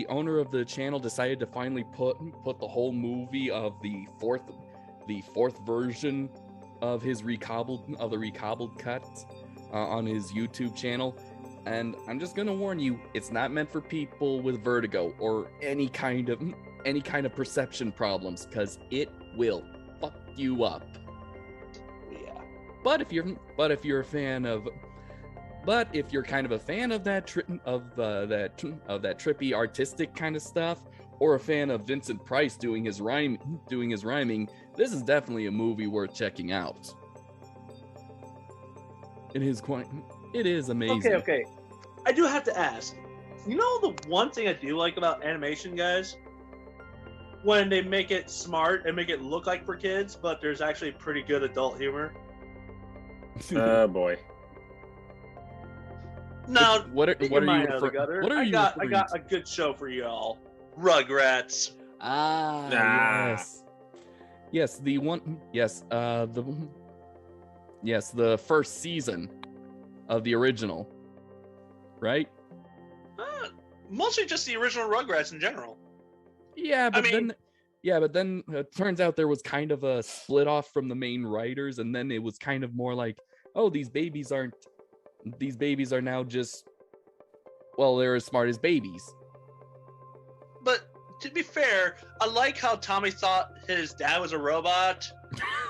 [SPEAKER 1] owner of the channel decided to finally put the whole movie of the fourth version of his recobbled cut on his YouTube channel. And I'm just gonna warn you, it's not meant for people with vertigo or any kind of perception problems, because it will fuck you up.
[SPEAKER 3] Yeah.
[SPEAKER 1] But if you're kind of a fan of that trippy artistic kind of stuff, or a fan of Vincent Price doing his rhyming, this is definitely a movie worth checking out. It is amazing.
[SPEAKER 3] Okay. I do have to ask. You know the one thing I do like about animation, guys? When they make it smart and make it look like for kids, but there's actually pretty good adult humor.
[SPEAKER 2] Oh boy.
[SPEAKER 3] Now,
[SPEAKER 1] what are you
[SPEAKER 3] I got a good show for y'all. Rugrats.
[SPEAKER 1] Yes, the first season of the original, right?
[SPEAKER 3] Mostly just the original Rugrats in general.
[SPEAKER 1] Yeah, but then it turns out there was kind of a split off from the main writers, and then it was kind of more like, oh, these babies are now just, well, they're as smart as babies.
[SPEAKER 3] But to be fair, I like how Tommy thought his dad was a robot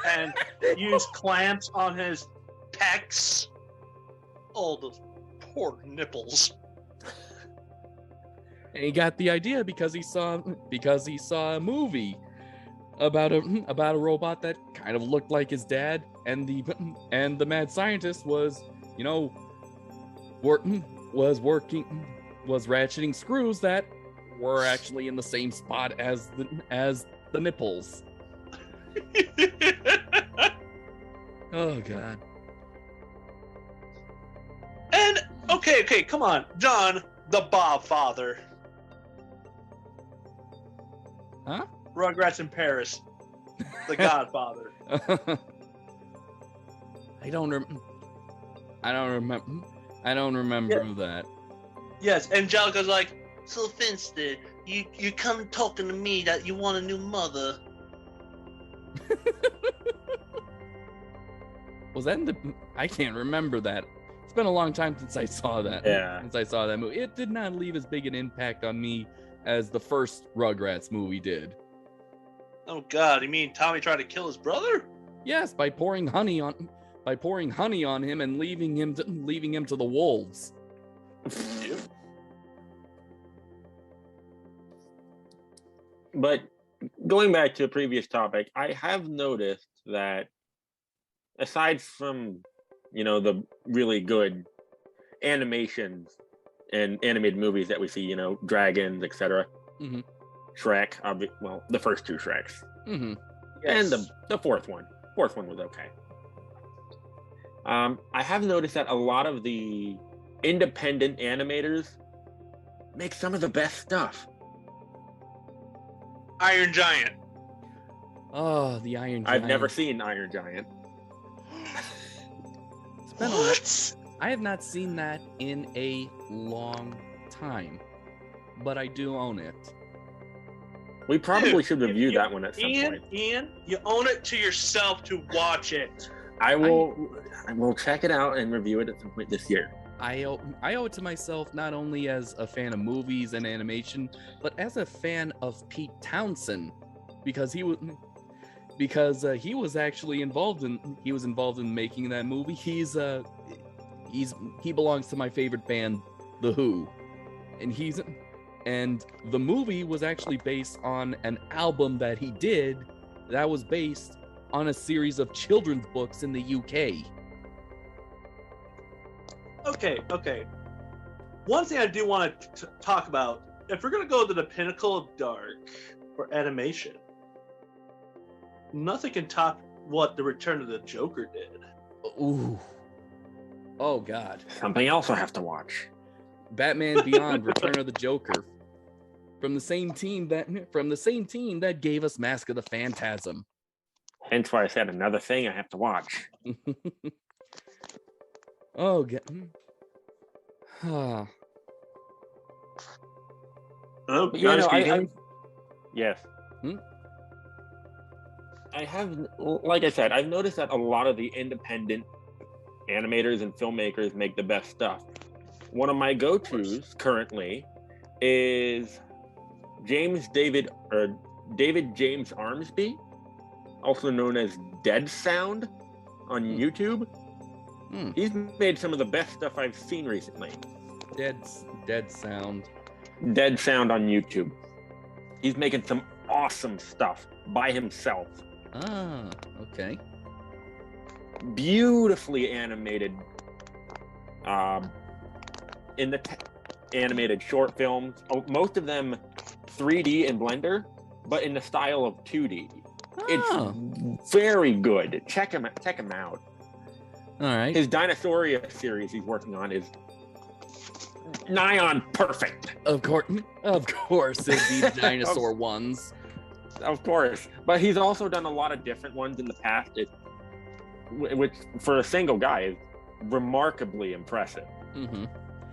[SPEAKER 3] and used clamps on his pecs. Oh, those poor nipples.
[SPEAKER 1] And he got the idea because he saw a movie about a robot that kind of looked like his dad, and the mad scientist was ratcheting screws that were actually in the same spot as the nipples. Oh god.
[SPEAKER 3] And okay, come on, John, the Bob father.
[SPEAKER 1] Huh?
[SPEAKER 3] Rugrats in Paris, the Godfather.
[SPEAKER 1] I don't remember that.
[SPEAKER 3] Yes, Angelica's like, so Finster, you come talking to me that you want a new mother.
[SPEAKER 1] Was that in the? I can't remember that. It's been a long time since I saw that.
[SPEAKER 2] Yeah.
[SPEAKER 1] Since I saw that movie, it did not leave as big an impact on me as the first Rugrats movie did.
[SPEAKER 3] Oh God, you mean Tommy tried to kill his brother?
[SPEAKER 1] Yes, by pouring honey on him and leaving him to the wolves.
[SPEAKER 2] But going back to a previous topic, I have noticed that aside from, the really good animations and animated movies that we see, dragons, etc.
[SPEAKER 1] Mhm.
[SPEAKER 2] Shrek, the first two Shreks,
[SPEAKER 1] Mm-hmm.
[SPEAKER 2] and the fourth one. Fourth one was okay. I have noticed that a lot of the independent animators make some of the best stuff.
[SPEAKER 3] Iron Giant.
[SPEAKER 1] Oh, the Iron Giant.
[SPEAKER 2] I've never seen Iron Giant.
[SPEAKER 1] It's been
[SPEAKER 3] What?
[SPEAKER 1] I have not seen that in a long time, but I do own it.
[SPEAKER 2] We probably
[SPEAKER 3] Dude,
[SPEAKER 2] should review that one at some point.
[SPEAKER 3] Ian, you own it to yourself to watch it.
[SPEAKER 2] I will check it out and review it at some point this year.
[SPEAKER 1] I owe it to myself not only as a fan of movies and animation, but as a fan of Pete Townsend, because he was actually involved in making that movie. He belongs to my favorite band, The Who, and the movie was actually based on an album that he did that was based on a series of children's books in the UK.
[SPEAKER 3] Okay. One thing I do want to talk about, if we're going to go to the pinnacle of dark for animation, nothing can top what The Return of the Joker did.
[SPEAKER 1] Ooh. Oh, God.
[SPEAKER 2] Something else I have to watch.
[SPEAKER 1] Batman Beyond, Return of the Joker. From the same team that gave us Mask of the Phantasm.
[SPEAKER 2] Hence why I said another thing I have to watch.
[SPEAKER 1] Oh, God.
[SPEAKER 3] Oh,
[SPEAKER 2] Yes. I have, like I said, I've noticed that a lot of the independent animators and filmmakers make the best stuff. One of my go-tos currently is David James Armsby, also known as Dead Sound on YouTube. He's made some of the best stuff I've seen recently.
[SPEAKER 1] Dead Sound.
[SPEAKER 2] Dead Sound on YouTube. He's making some awesome stuff by himself.
[SPEAKER 1] Ah, okay.
[SPEAKER 2] Beautifully animated in the animated short films. most of them 3D in Blender, but in the style of 2D. It's very good. Check him out.
[SPEAKER 1] All right.
[SPEAKER 2] His Dinosauria series he's working on is nigh on perfect.
[SPEAKER 1] Of course, it'd be the dinosaur ones.
[SPEAKER 2] Of course, but he's also done a lot of different ones in the past, which for a single guy is remarkably impressive.
[SPEAKER 1] Mm-hmm.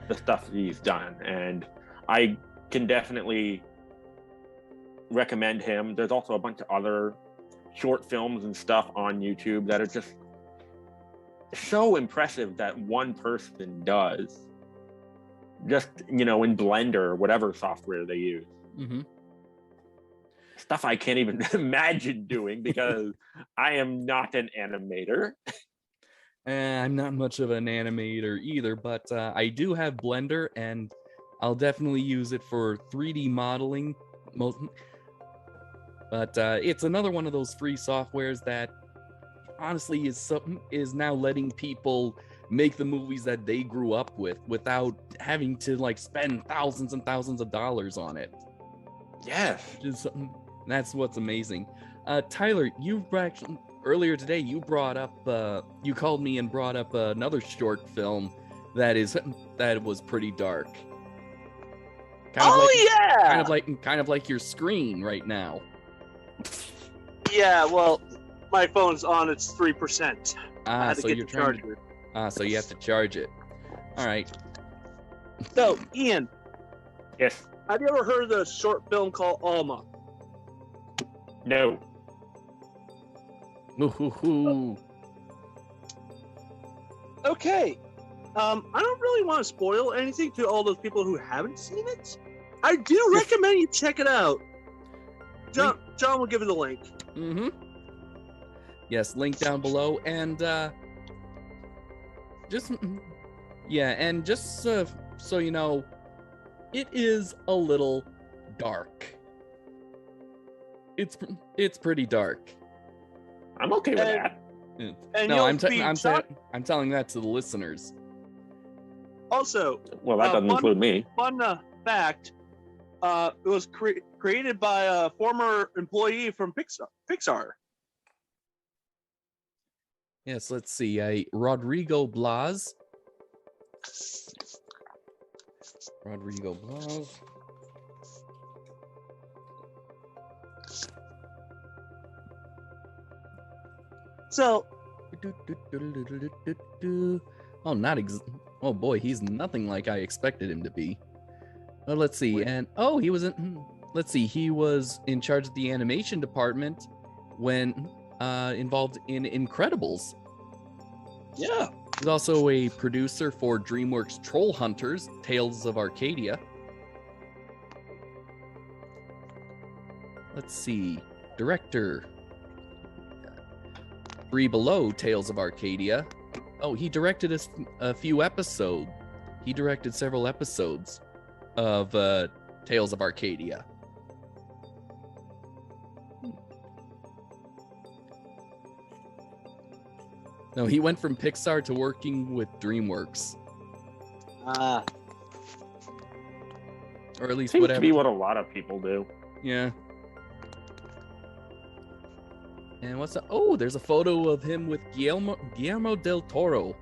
[SPEAKER 2] The stuff he's done, and I can definitely recommend him. There's also a bunch of other short films and stuff on YouTube that are just so impressive that one person does. Just, in Blender or whatever software they use.
[SPEAKER 1] Mm-hmm.
[SPEAKER 2] Stuff I can't even imagine doing because I am not an animator.
[SPEAKER 1] I'm not much of an animator either, but I do have Blender, and I'll definitely use it for 3D modeling. But it's another one of those free softwares that honestly is now letting people make the movies that they grew up with without having to spend thousands and thousands of dollars on it.
[SPEAKER 2] Yes.
[SPEAKER 1] That's what's amazing. Tyler, earlier today you brought up you called me and brought up another short film that was pretty dark. Kind of like your screen right now.
[SPEAKER 3] Yeah, well, my phone's on its 3%.
[SPEAKER 1] So you're trying to. So you have to charge it. All right.
[SPEAKER 3] So, Ian.
[SPEAKER 2] Yes.
[SPEAKER 3] Have you ever heard of the short film called Alma?
[SPEAKER 2] No.
[SPEAKER 1] Ooh.
[SPEAKER 3] Okay. I don't really want to spoil anything to all those people who haven't seen it. I do recommend you check it out. John will give you the link.
[SPEAKER 1] Mm-hmm. Yes, link down below, and just so you know, it is a little dark. It's pretty dark.
[SPEAKER 2] I'm okay with that.
[SPEAKER 3] And
[SPEAKER 1] no, I'm telling that to the listeners.
[SPEAKER 3] Also,
[SPEAKER 2] well, that doesn't include me.
[SPEAKER 3] Fun fact: it was created by a former employee from Pixar.
[SPEAKER 1] Yes, let's see. Rodrigo Blas.
[SPEAKER 3] So,
[SPEAKER 1] oh boy, he's nothing like I expected him to be. Well, let's see. And he was he was in charge of the animation department when involved in Incredibles.
[SPEAKER 3] Yeah.
[SPEAKER 1] He's also a producer for DreamWorks Troll Hunters, Tales of Arcadia. Let's see. Director. Three Below, Tales of Arcadia. Oh, he directed a few episodes. He directed several episodes of Tales of Arcadia. No, he went from Pixar to working with DreamWorks. Or at least
[SPEAKER 2] Seems
[SPEAKER 1] whatever.
[SPEAKER 2] to be what a lot of people do.
[SPEAKER 1] Yeah. And what's that? Oh, there's a photo of him with Guillermo del Toro.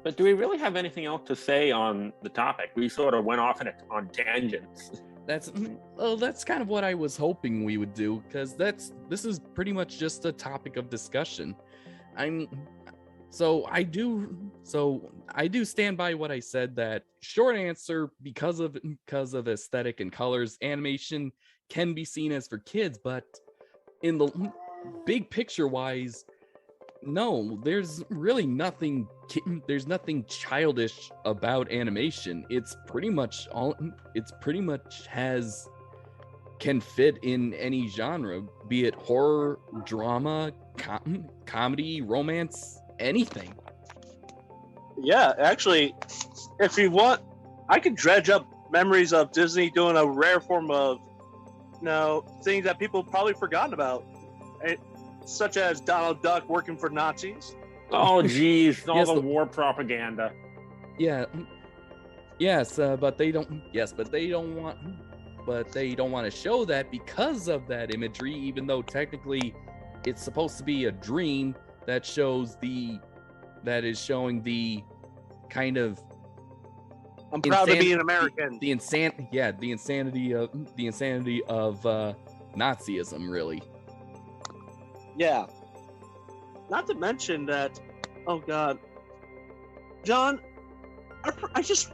[SPEAKER 2] But do we really have anything else to say on the topic? We sort of went off on tangents.
[SPEAKER 1] That's kind of what I was hoping we would do, because this is pretty much just a topic of discussion. So I do stand by what I said, that short answer, because of aesthetic and colors, animation can be seen as for kids, but in the big picture wise, no, there's really nothing childish about animation. It's pretty much can fit in any genre, be it horror, drama, comedy, romance, anything.
[SPEAKER 3] Yeah, actually, if you want, I could dredge up memories of Disney doing a rare form of, things that people probably forgotten about, such as Donald Duck working for Nazis.
[SPEAKER 2] Oh, geez, all
[SPEAKER 1] Yes,
[SPEAKER 2] the war propaganda.
[SPEAKER 1] Yeah. Yes, but they don't want to show that because of that imagery, even though technically it's supposed to be a dream that is showing the kind of
[SPEAKER 3] I'm proud to be an American.
[SPEAKER 1] The insanity of Nazism, really.
[SPEAKER 3] Yeah. Not to mention that, oh God, John, I just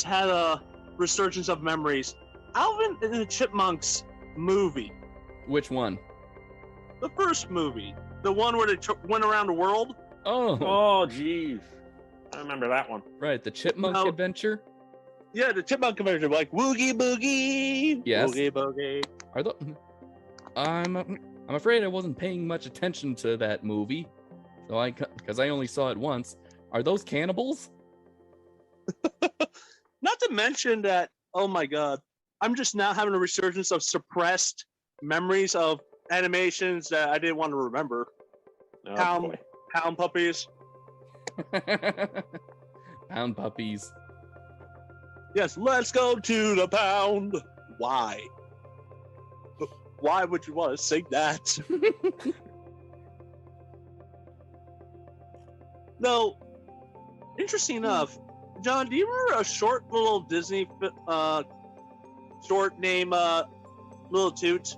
[SPEAKER 3] had a resurgence of memories. Alvin and the Chipmunks movie.
[SPEAKER 1] Which one?
[SPEAKER 3] The first movie, the one where they went around the world.
[SPEAKER 2] Oh, geez, I remember that one.
[SPEAKER 1] Right, the Chipmunk Adventure.
[SPEAKER 3] Yeah, the Chipmunk Adventure, like Woogie Boogie.
[SPEAKER 1] Yes.
[SPEAKER 3] Woogie Boogie.
[SPEAKER 1] I'm afraid I wasn't paying much attention to that movie, because I only saw it once. Are those cannibals?
[SPEAKER 3] Not to mention that, oh my God, I'm just now having a resurgence of suppressed memories of animations that I didn't want to remember.
[SPEAKER 2] Oh,
[SPEAKER 3] Pound puppies.
[SPEAKER 1] Pound puppies.
[SPEAKER 3] Yes, let's go to the pound. Why? Why would you want to sing that? No, interesting enough, John, do you remember a short little Disney short named Little Toot?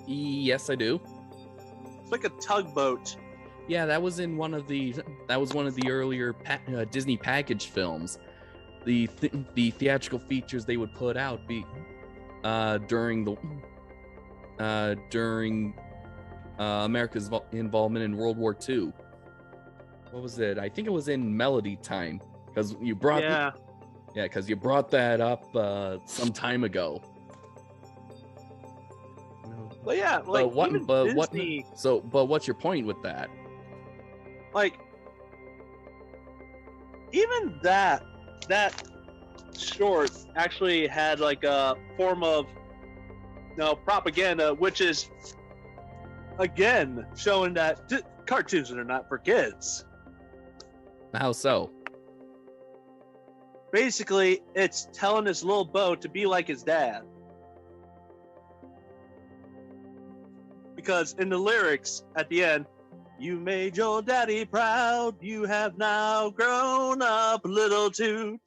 [SPEAKER 1] Yes, I do.
[SPEAKER 3] It's like a tugboat.
[SPEAKER 1] Yeah, that was one of the earlier Disney package films. The theatrical features they would put out during during America's involvement in World War II. What was it? I think it was in Melody Time, because you brought because you brought that up some time ago.
[SPEAKER 3] But yeah, like Disney,
[SPEAKER 1] but what's your point with that?
[SPEAKER 3] Like, even that short actually had like a form of propaganda, which is again showing that cartoons are not for kids.
[SPEAKER 1] How so?
[SPEAKER 3] Basically, it's telling this little Bo to be like his dad. Because in the lyrics at the end, you made your daddy proud, you have now grown up, little toot.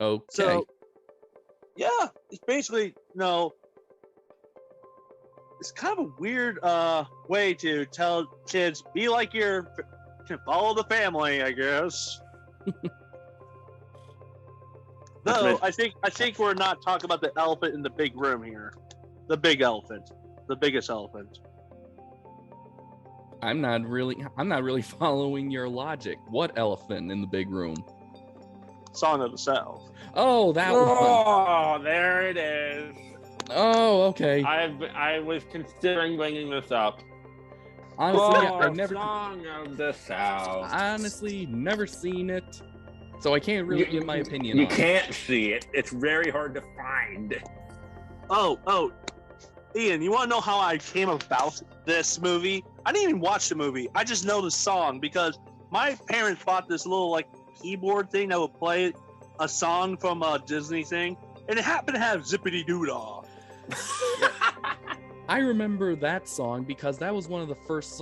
[SPEAKER 1] Okay.
[SPEAKER 3] So, yeah, it's basically, it's kind of a weird way to tell kids, be like follow the family, I guess. No, I think we're not talking about the elephant in the big room here. The big elephant. The biggest elephant.
[SPEAKER 1] I'm not really following your logic. What elephant in the big room?
[SPEAKER 3] Song of the South.
[SPEAKER 1] Oh, that one.
[SPEAKER 2] Oh, there it is.
[SPEAKER 1] Oh, okay.
[SPEAKER 2] I was considering bringing this up.
[SPEAKER 1] Honestly, I've never.
[SPEAKER 2] Song of the South.
[SPEAKER 1] Honestly, never seen it, so I can't really give my opinion.
[SPEAKER 2] You can't see it. It's very hard to find.
[SPEAKER 3] Oh, Ian, you want to know how I came about this movie? I didn't even watch the movie. I just know the song because my parents bought this little like keyboard thing that would play a song from a Disney thing, and it happened to have Zippity Doo Dah.
[SPEAKER 1] I remember that song because that was one of the first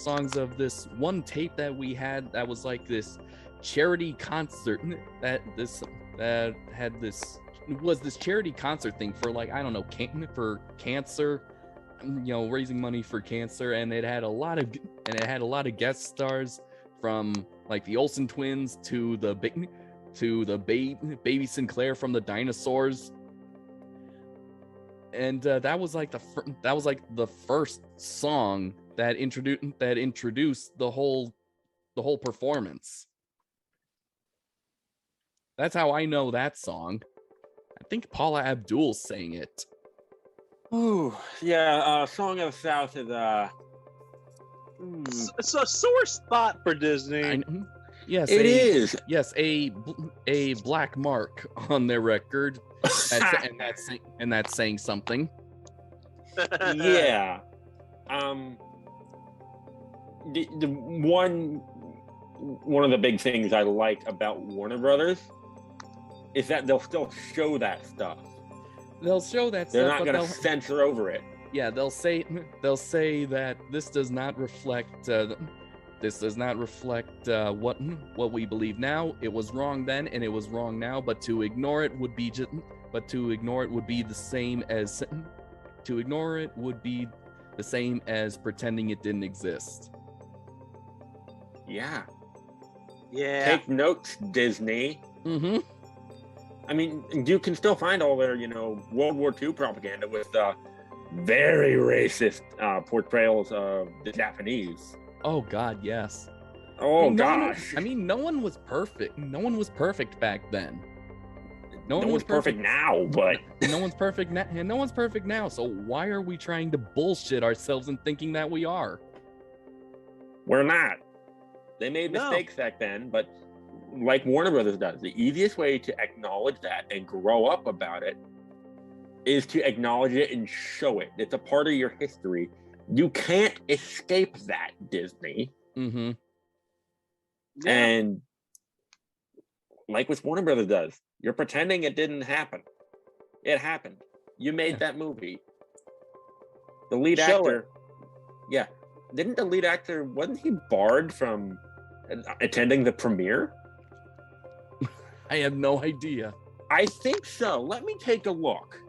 [SPEAKER 1] songs of this one tape that we had that was like this charity concert that had this charity concert thing for like, I don't know, for cancer, raising money for cancer, and it had a lot of guest stars from like the Olsen twins to the baby Sinclair from the Dinosaurs. And that was like the first song that introduced the whole performance. That's how I know that song. I think Paula Abdul sang it.
[SPEAKER 2] Oh yeah, Song of the South is
[SPEAKER 3] It's a sore spot for Disney.
[SPEAKER 2] Yes, it is.
[SPEAKER 1] Yes, a black mark on their record. And that's saying something.
[SPEAKER 2] Yeah. The one of the big things I like about Warner Brothers is that they'll still show that stuff.
[SPEAKER 1] They'll show that
[SPEAKER 2] They're
[SPEAKER 1] stuff.
[SPEAKER 2] They're not going to censor over it.
[SPEAKER 1] Yeah, they'll say that this does not reflect what we believe now. It was wrong then, and it was wrong now. But to ignore it would be the same as pretending it didn't exist.
[SPEAKER 2] Yeah.
[SPEAKER 3] Yeah.
[SPEAKER 2] Take notes, Disney.
[SPEAKER 1] Mm-hmm.
[SPEAKER 2] I mean, you can still find all their, World War II propaganda with very racist portrayals of the Japanese.
[SPEAKER 1] Oh God, yes.
[SPEAKER 2] Oh gosh.
[SPEAKER 1] No one was perfect. No one was perfect back then.
[SPEAKER 2] No one was perfect now, but
[SPEAKER 1] no one's perfect now, and no one's perfect now. So why are we trying to bullshit ourselves and thinking that we are?
[SPEAKER 2] We're not. They made mistakes back then, but like Warner Brothers does, the easiest way to acknowledge that and grow up about it is to acknowledge it and show it. It's a part of your history. You can't escape that, Disney.
[SPEAKER 1] Mm-hmm.
[SPEAKER 3] Yeah.
[SPEAKER 2] And like what Warner Brothers does, you're pretending it didn't happen. It happened. You made that movie. The lead actor. Yeah. Didn't the lead actor, wasn't he barred from attending the premiere?
[SPEAKER 1] I have no idea.
[SPEAKER 2] I think so. Let me take a look.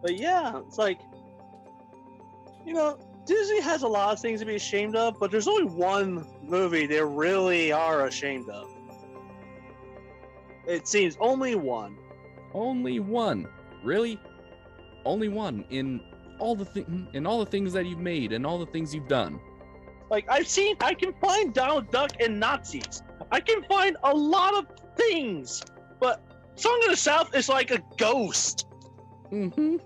[SPEAKER 3] But yeah, it's like, Disney has a lot of things to be ashamed of, but there's only one movie they really are ashamed of. It seems only one.
[SPEAKER 1] Only one. Really? Only one in all the things that you've made and all the things you've done.
[SPEAKER 3] Like, I can find Donald Duck and Nazis. I can find a lot of things, but Song of the South is like a ghost.
[SPEAKER 1] Mm-hmm.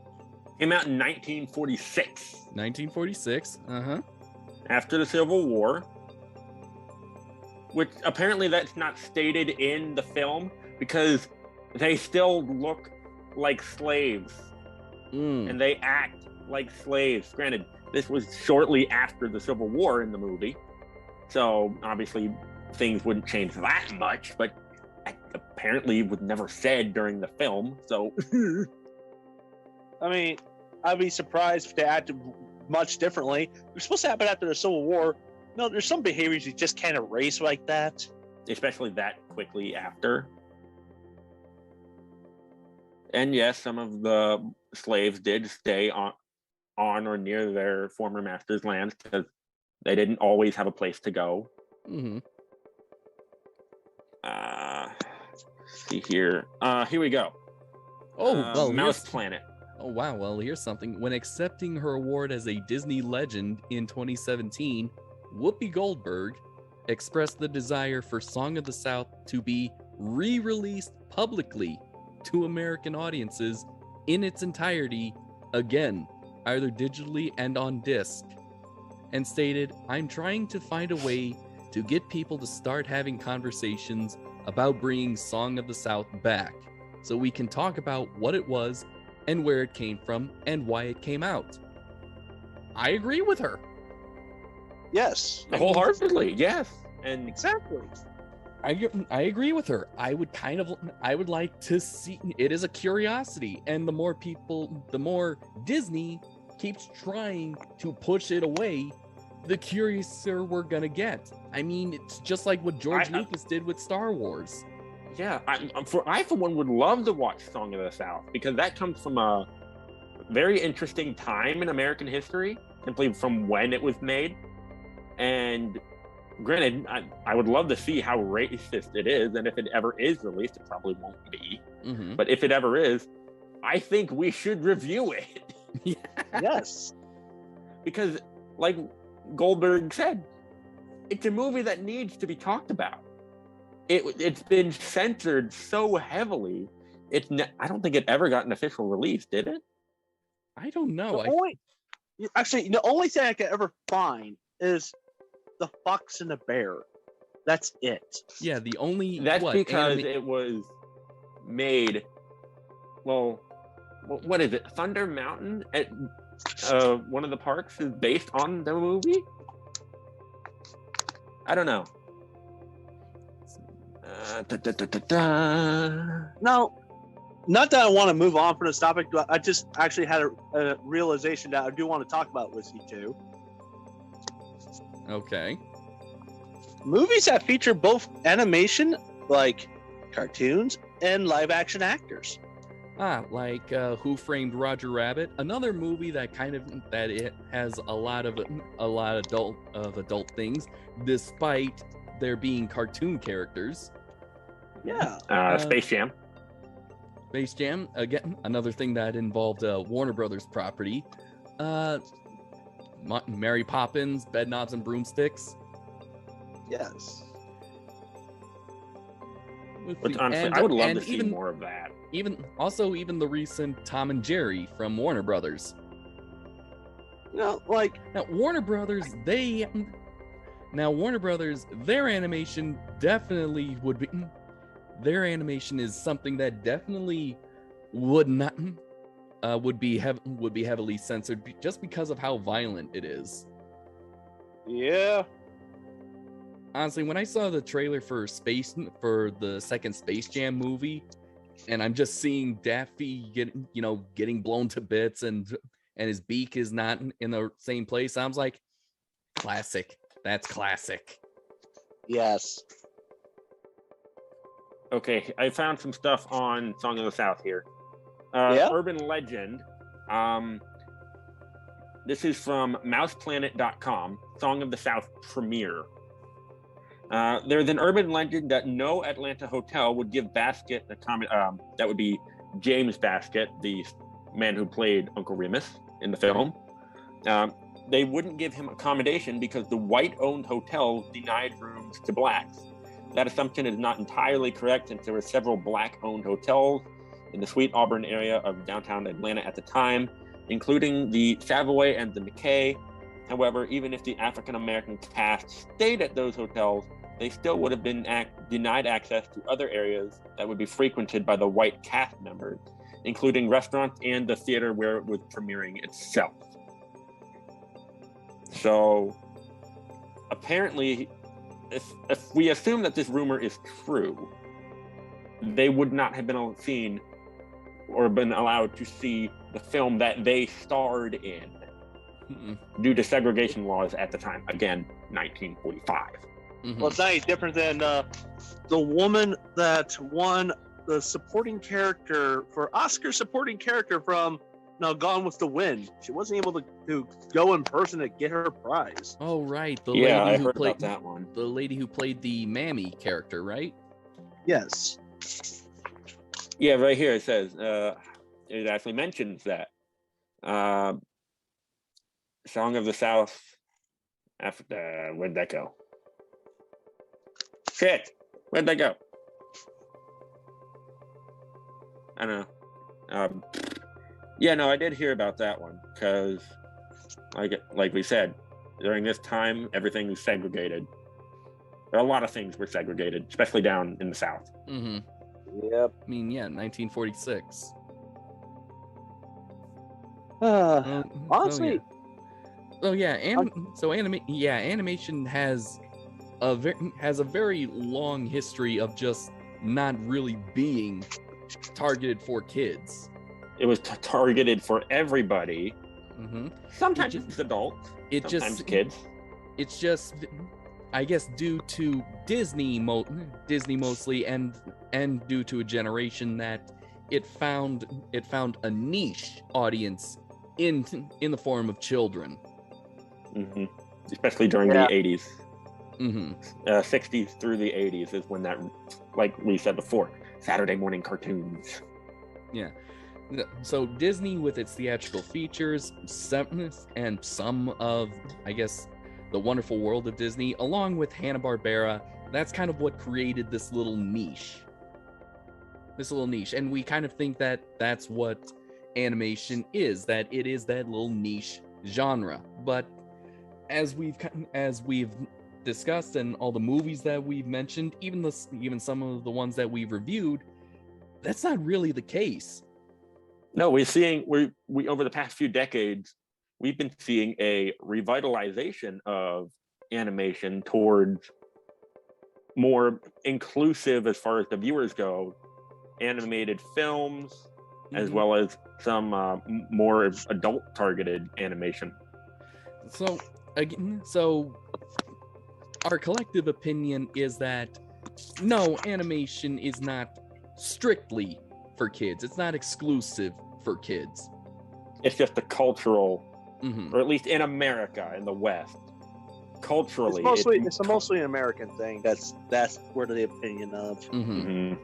[SPEAKER 2] Came out in 1946.
[SPEAKER 1] 1946. Uh-huh.
[SPEAKER 2] After the Civil War. Which apparently that's not stated in the film because they still look like slaves. And they act like slaves. Granted, this was shortly after the Civil War in the movie. So obviously things wouldn't change that much, but apparently it was never said during the film. So
[SPEAKER 3] I mean, I'd be surprised if they acted much differently. It was supposed to happen after the Civil War. No, there's some behaviors you just can't erase like that.
[SPEAKER 2] Especially that quickly after. And yes, some of the slaves did stay on or near their former master's lands because they didn't always have a place to go.
[SPEAKER 1] Mm-hmm.
[SPEAKER 2] See here. Here we go.
[SPEAKER 1] Oh, well,
[SPEAKER 2] Mouse Planet.
[SPEAKER 1] Oh, wow. Well, here's something. When accepting her award as a Disney legend in 2017, Whoopi Goldberg expressed the desire for Song of the South to be re-released publicly to American audiences in its entirety again, either digitally and on disc, and stated, "I'm trying to find a way to get people to start having conversations about bringing Song of the South back so we can talk about what it was and where it came from and why it came out." I agree with her.
[SPEAKER 3] Yes.
[SPEAKER 2] Wholeheartedly, yes. And
[SPEAKER 3] Exactly.
[SPEAKER 1] I agree with her. I would like to see, it is a curiosity, and the more Disney keeps trying to push it away, the curiouser we're gonna get. I mean, it's just like what George Lucas did with Star Wars.
[SPEAKER 2] yeah, I for one would love to watch Song of the South because that comes from a very interesting time in American history, simply from when it was made. And granted, I would love to see how racist it is, and if it ever is released, it probably won't be.
[SPEAKER 1] Mm-hmm.
[SPEAKER 2] But if it ever is, I think we should review it.
[SPEAKER 3] Yes.
[SPEAKER 2] Because, like Goldberg said, it's a movie that needs to be talked about. It's been censored so heavily. I don't think it ever got an official release, did it?
[SPEAKER 1] I don't know.
[SPEAKER 3] Actually, the only thing I could ever find is the Fox and the Bear. That's it.
[SPEAKER 1] Yeah, the only
[SPEAKER 2] That's because it was made. Well, what is it? Thunder Mountain at one of the parks is based on the movie. I don't know.
[SPEAKER 3] Now, not that I want to move on from this topic, but I just actually had a realization that I do want to talk about with you two.
[SPEAKER 1] Okay.
[SPEAKER 3] Movies that feature both animation, like cartoons, and live action actors.
[SPEAKER 1] Like Who Framed Roger Rabbit, another movie that it has a lot of adult things, despite there being cartoon characters.
[SPEAKER 3] Yeah.
[SPEAKER 2] Space Jam.
[SPEAKER 1] Space Jam, again, another thing that involved Warner Brothers property. Mary Poppins, Bedknobs and Broomsticks.
[SPEAKER 3] Yes.
[SPEAKER 2] Which honestly, I would love to see more of that.
[SPEAKER 1] Even the recent Tom and Jerry from Warner Brothers.
[SPEAKER 3] Now,
[SPEAKER 1] Warner Brothers, their animation definitely would be. Their animation is something that definitely would be heavily censored just because of how violent it is.
[SPEAKER 3] Yeah.
[SPEAKER 1] Honestly, when I saw the trailer for the second Space Jam movie, and I'm just seeing Daffy getting blown to bits, and his beak is not in the same place, I was like, classic. That's classic.
[SPEAKER 3] Yes.
[SPEAKER 2] Okay, I found some stuff on Song of the South here.
[SPEAKER 3] Yeah?
[SPEAKER 2] Urban legend. This is from mouseplanet.com, Song of the South premiere. There's an urban legend that no Atlanta hotel would give Basket that would be James Basket, the man who played Uncle Remus in the film. They wouldn't give him accommodation because the white-owned hotels denied rooms to blacks. That assumption is not entirely correct, since there were several black-owned hotels in the Sweet Auburn area of downtown Atlanta at the time, including the Savoy and the McKay. However, even if the African-American cast stayed at those hotels, they still would have been denied access to other areas that would be frequented by the white cast members, including restaurants and the theater where it was premiering itself. So, apparently, if we assume that this rumor is true, they would not have been seen or been allowed to see the film that they starred in due to segregation laws at the time. Again, 1945.
[SPEAKER 3] Well, it's not any different than the woman that won the supporting character for Oscar supporting character from Gone with the Wind. She wasn't able to go in person to get her prize.
[SPEAKER 1] Oh, right. The
[SPEAKER 2] Yeah,
[SPEAKER 1] lady
[SPEAKER 2] I
[SPEAKER 1] who
[SPEAKER 2] heard
[SPEAKER 1] played
[SPEAKER 2] about that one.
[SPEAKER 1] the lady who played the Mammy character, right?
[SPEAKER 3] Yes.
[SPEAKER 2] Yeah, right here it says, it actually mentions that. Song of the South, where'd that go? Shit, where'd that go? I don't know. Yeah, no, I did hear about that one, because, like we said, during this time, everything was segregated. A lot of things were segregated, especially down in the South.
[SPEAKER 1] Mm-hmm.
[SPEAKER 3] Yep.
[SPEAKER 1] I mean, yeah, 1946.
[SPEAKER 3] Honestly,
[SPEAKER 1] animation has a very long history of just not really being targeted for kids.
[SPEAKER 2] It was targeted for everybody.
[SPEAKER 1] Mm-hmm.
[SPEAKER 2] Sometimes it's adults. Sometimes kids.
[SPEAKER 1] It's just, I guess, due to Disney mostly, and due to a generation that it found a niche audience in the form of children.
[SPEAKER 2] Mm-hmm. Especially during the 80s.
[SPEAKER 1] Mm-hmm.
[SPEAKER 2] 60s through the 80s is when that, like we said before, Saturday morning cartoons.
[SPEAKER 1] Yeah. So Disney, with its theatrical features, and some of, I guess, the Wonderful World of Disney, along with Hanna-Barbera, that's kind of what created this little niche. And we kind of think that that's what animation is, that it is that little niche genre. But as we've discussed, and all the movies that we've mentioned, even some of the ones that we've reviewed, that's not really the case.
[SPEAKER 2] No, we over the past few decades, we've been seeing a revitalization of animation towards more inclusive, as far as the viewers go, animated films, as well as some more adult targeted animation.
[SPEAKER 1] So our collective opinion is that no, animation is not strictly for kids. It's not exclusive for kids.
[SPEAKER 2] It's just a cultural, or at least in America, in the West, culturally.
[SPEAKER 3] It's mostly an American thing. That's where the opinion of.
[SPEAKER 1] Mm-hmm.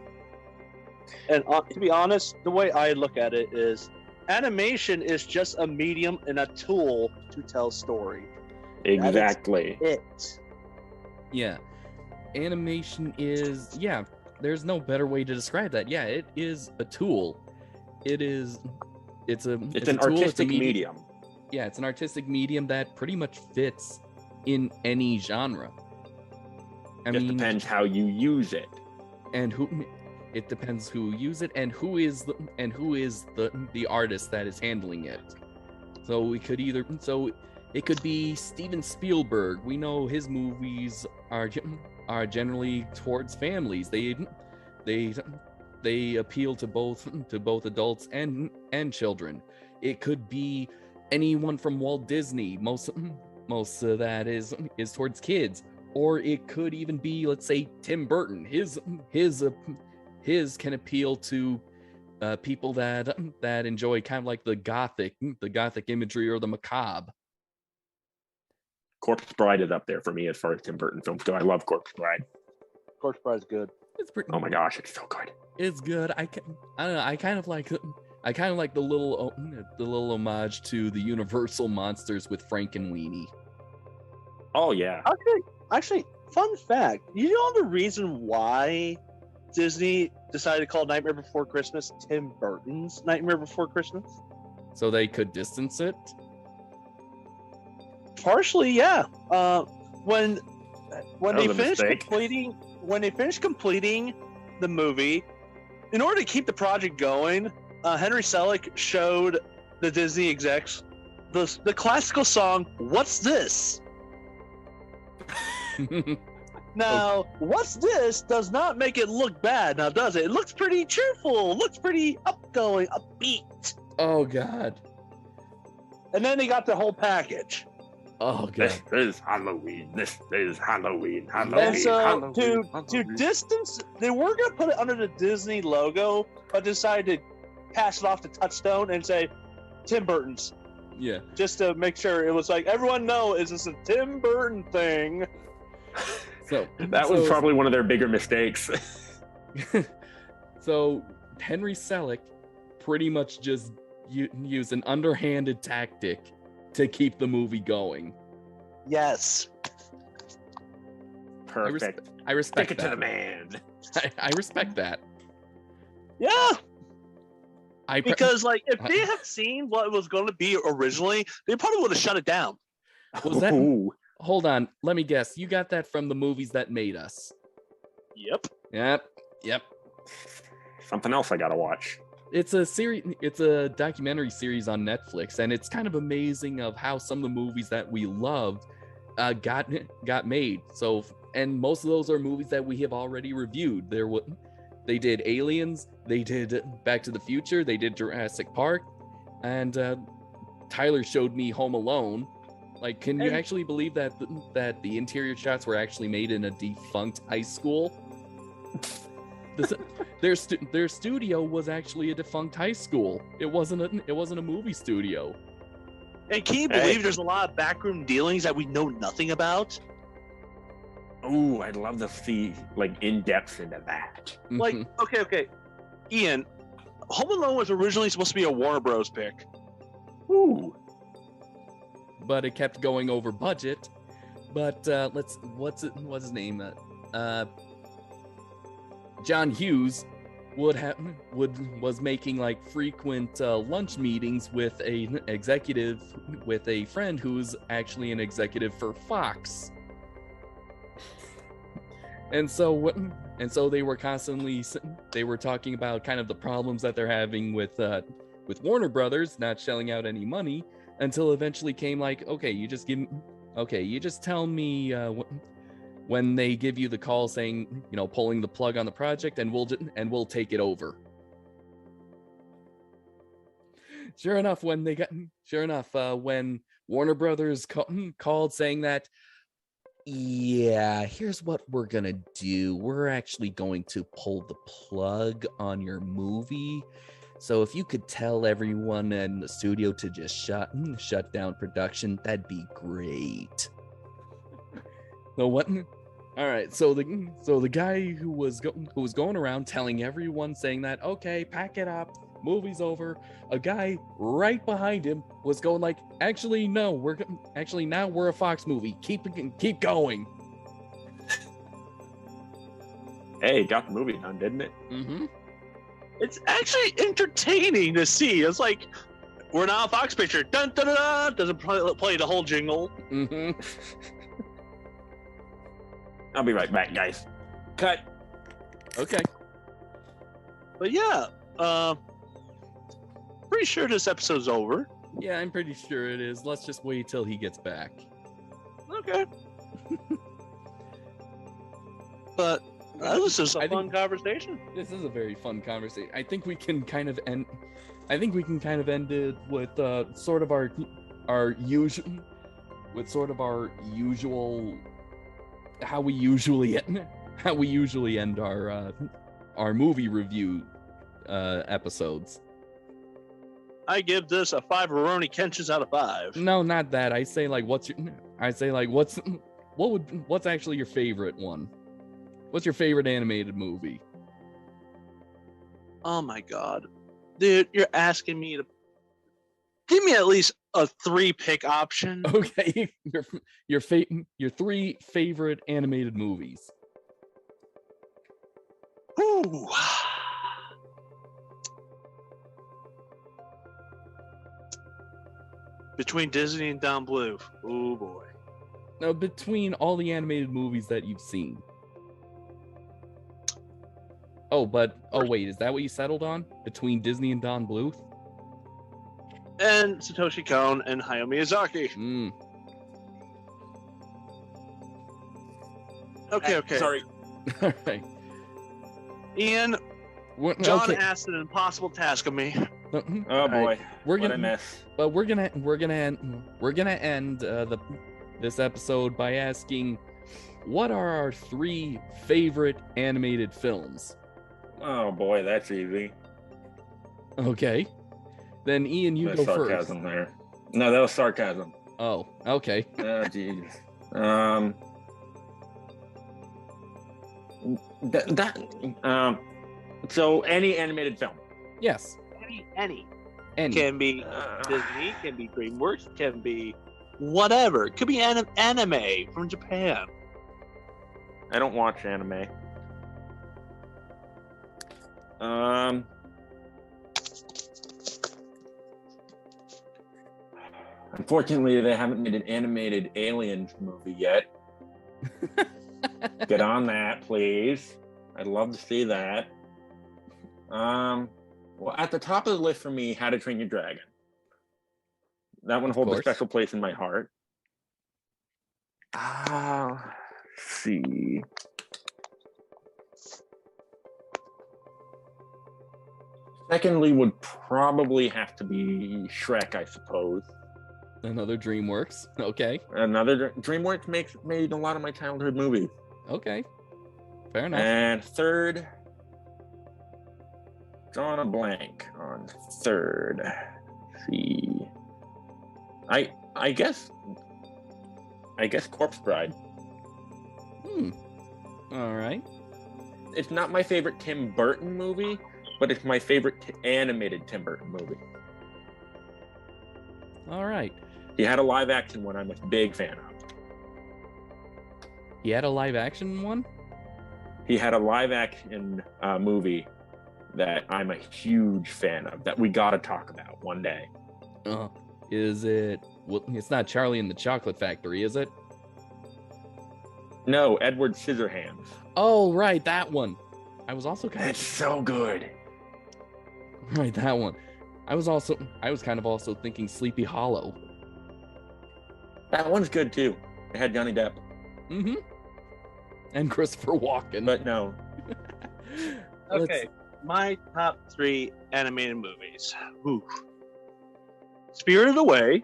[SPEAKER 3] And to be honest, the way I look at it is, animation is just a medium and a tool to tell story.
[SPEAKER 2] Exactly.
[SPEAKER 3] It.
[SPEAKER 1] Yeah. Animation is, there's no better way to describe that. Yeah, it is a tool. It's an
[SPEAKER 2] artistic medium.
[SPEAKER 1] Yeah, it's an artistic medium that pretty much fits in any genre.
[SPEAKER 2] It depends how you use it.
[SPEAKER 1] And it depends who use it, and who is the artist that is handling it. So it could be Steven Spielberg. We know his movies are generally towards families. They appeal to both adults and children. It could be anyone from Walt Disney. Most of that is towards kids. Or it could even be, let's say, Tim Burton. His can appeal to people that enjoy kind of like the gothic imagery or the macabre.
[SPEAKER 2] Corpse Bride is up there for me as far as Tim Burton films go. I love Corpse Bride.
[SPEAKER 3] Corpse Bride's good.
[SPEAKER 1] It's pretty.
[SPEAKER 2] Oh my gosh, it's so good.
[SPEAKER 1] It's good. I don't know. I kind of like the little homage to the Universal monsters with Frank and Weenie.
[SPEAKER 2] Oh yeah.
[SPEAKER 3] Actually, fun fact. You know the reason why Disney decided to call Nightmare Before Christmas Tim Burton's Nightmare Before Christmas?
[SPEAKER 1] So they could distance it?
[SPEAKER 3] Partially, yeah. When they finished completing the movie, in order to keep the project going, Henry Selick showed the Disney execs the classical song "What's This?" Now, "What's This?" does not make it look bad, now does it? It looks pretty cheerful, looks pretty upgoing, upbeat.
[SPEAKER 1] Oh god.
[SPEAKER 3] And then they got the whole package.
[SPEAKER 1] Oh god.
[SPEAKER 2] This is Halloween. This is Halloween.
[SPEAKER 3] And so to distance, they were gonna put it under the Disney logo, but decided to pass it off to Touchstone and say Tim Burton's.
[SPEAKER 1] Yeah.
[SPEAKER 3] Just to make sure it was like everyone know is this a Tim Burton thing.
[SPEAKER 1] So
[SPEAKER 2] that was probably one of their bigger mistakes.
[SPEAKER 1] So Henry Selick pretty much just used an underhanded tactic to keep the movie going.
[SPEAKER 3] Yes.
[SPEAKER 2] Perfect.
[SPEAKER 1] I respect
[SPEAKER 2] Stick it
[SPEAKER 1] that.
[SPEAKER 2] to the man.
[SPEAKER 1] I respect that.
[SPEAKER 3] Yeah. Because like if they had seen what it was going to be originally, they probably would have shut it down.
[SPEAKER 1] Was that?
[SPEAKER 2] Ooh.
[SPEAKER 1] Hold on, let me guess. You got that from the movies that made us.
[SPEAKER 3] Yep.
[SPEAKER 1] Yep.
[SPEAKER 2] Something else I gotta watch.
[SPEAKER 1] It's a series. It's a documentary series on Netflix, and it's kind of amazing of how some of the movies that we loved got made. So, and most of those are movies that we have already reviewed. They did Aliens, they did Back to the Future, they did Jurassic Park, and Tyler showed me Home Alone. Like, can you actually believe that the interior shots were actually made in a defunct high school? Their studio was actually a defunct high school. It wasn't a movie studio.
[SPEAKER 3] And can you believe there's a lot of backroom dealings that we know nothing about?
[SPEAKER 2] Ooh, I'd love to see like in depth into that.
[SPEAKER 3] Like, okay, Ian, Home Alone was originally supposed to be a Warner Bros. Pick.
[SPEAKER 2] Ooh.
[SPEAKER 1] But it kept going over budget. But what's his name? John Hughes was making like frequent lunch meetings with a friend who's actually an executive for Fox. And so they were talking about kind of the problems that they're having with Warner Brothers not shelling out any money, until eventually came like, okay, you just tell me when they give you the call saying, pulling the plug on the project, and we'll take it over. Sure enough, when Warner Brothers called saying that, yeah, here's what we're gonna do. We're actually going to pull the plug on your movie. So if you could tell everyone in the studio to just shut down production, that'd be great. So what? All right. So the guy who was going around telling everyone, saying that, okay, pack it up, movie's over. A guy right behind him was going like, actually no, now we're a Fox movie. Keep going.
[SPEAKER 2] Hey, got the movie done, didn't it?
[SPEAKER 1] Mm-hmm.
[SPEAKER 3] It's actually entertaining to see. It's like, we're now a Fox picture. Dun dun dun dun. Doesn't play the whole jingle.
[SPEAKER 1] Mm-hmm.
[SPEAKER 2] I'll be right back, guys. Cut.
[SPEAKER 1] Okay.
[SPEAKER 3] But yeah, pretty sure this episode's over.
[SPEAKER 1] Yeah, I'm pretty sure it is. Let's just wait till he gets back.
[SPEAKER 3] Okay. But this is a fun conversation.
[SPEAKER 1] This is a very fun conversation. I think we can kind of end it with sort of our usual how we usually end our movie review episodes.
[SPEAKER 3] I give this a 5 Rurouni Kenshins out of 5.
[SPEAKER 1] No, not that. I say like, what's actually your favorite one? What's your favorite animated movie?
[SPEAKER 3] Oh my god, dude, you're asking me to give me at least a 3-pick option.
[SPEAKER 1] Okay, your 3 favorite animated movies.
[SPEAKER 3] Ooh. Between Disney and Don Bluth. Oh boy.
[SPEAKER 1] No, between all the animated movies that you've seen. Oh, wait, is that what you settled on? Between Disney and Don Bluth?
[SPEAKER 3] And Satoshi Kon and Hayao Miyazaki. Okay.
[SPEAKER 2] Sorry.
[SPEAKER 1] All right.
[SPEAKER 3] Ian, John asked an impossible task of me.
[SPEAKER 2] Oh boy,
[SPEAKER 1] right. We're
[SPEAKER 2] what
[SPEAKER 1] gonna
[SPEAKER 2] a mess.
[SPEAKER 1] But we're gonna end this episode by asking, what are our 3 favorite animated films?
[SPEAKER 2] Oh boy, that's easy.
[SPEAKER 1] Okay, then Ian, you go
[SPEAKER 2] sarcasm
[SPEAKER 1] first.
[SPEAKER 2] there. No, that was sarcasm.
[SPEAKER 1] Oh, okay.
[SPEAKER 2] Oh jeez. So any animated film.
[SPEAKER 1] Yes.
[SPEAKER 3] Any.
[SPEAKER 1] Any.
[SPEAKER 3] Can be Disney, can be DreamWorks, can be whatever. It could be anime from Japan.
[SPEAKER 2] I don't watch anime. Unfortunately, they haven't made an animated Aliens movie yet. Get on that, please. I'd love to see that. Well, at the top of the list for me, How to Train Your Dragon. That one holds a special place in my heart. Let's see. Secondly, would probably have to be Shrek, I suppose.
[SPEAKER 1] Another DreamWorks. Okay.
[SPEAKER 2] Another DreamWorks made a lot of my childhood movies.
[SPEAKER 1] Okay. Fair enough.
[SPEAKER 2] And third, drawing a blank on third. Let's see. I guess Corpse Bride.
[SPEAKER 1] All right.
[SPEAKER 2] It's not my favorite Tim Burton movie, but it's my favorite animated Tim Burton movie.
[SPEAKER 1] All right.
[SPEAKER 2] He had a live action one I'm a big fan of.
[SPEAKER 1] He had a live action one?
[SPEAKER 2] He had a live action movie that I'm a huge fan of that we got to talk about one day.
[SPEAKER 1] Is it? Well, it's not Charlie and the Chocolate Factory, is it?
[SPEAKER 2] No, Edward Scissorhands.
[SPEAKER 1] Oh, right, that one. I was also kind of.
[SPEAKER 2] It's so good.
[SPEAKER 1] Right, that one. I was kind of also thinking Sleepy Hollow.
[SPEAKER 2] That one's good too. It had Johnny Depp.
[SPEAKER 1] Mm-hmm. And Christopher Walken.
[SPEAKER 2] But no.
[SPEAKER 3] Okay, my top 3 animated movies. Ooh. Spirited Away,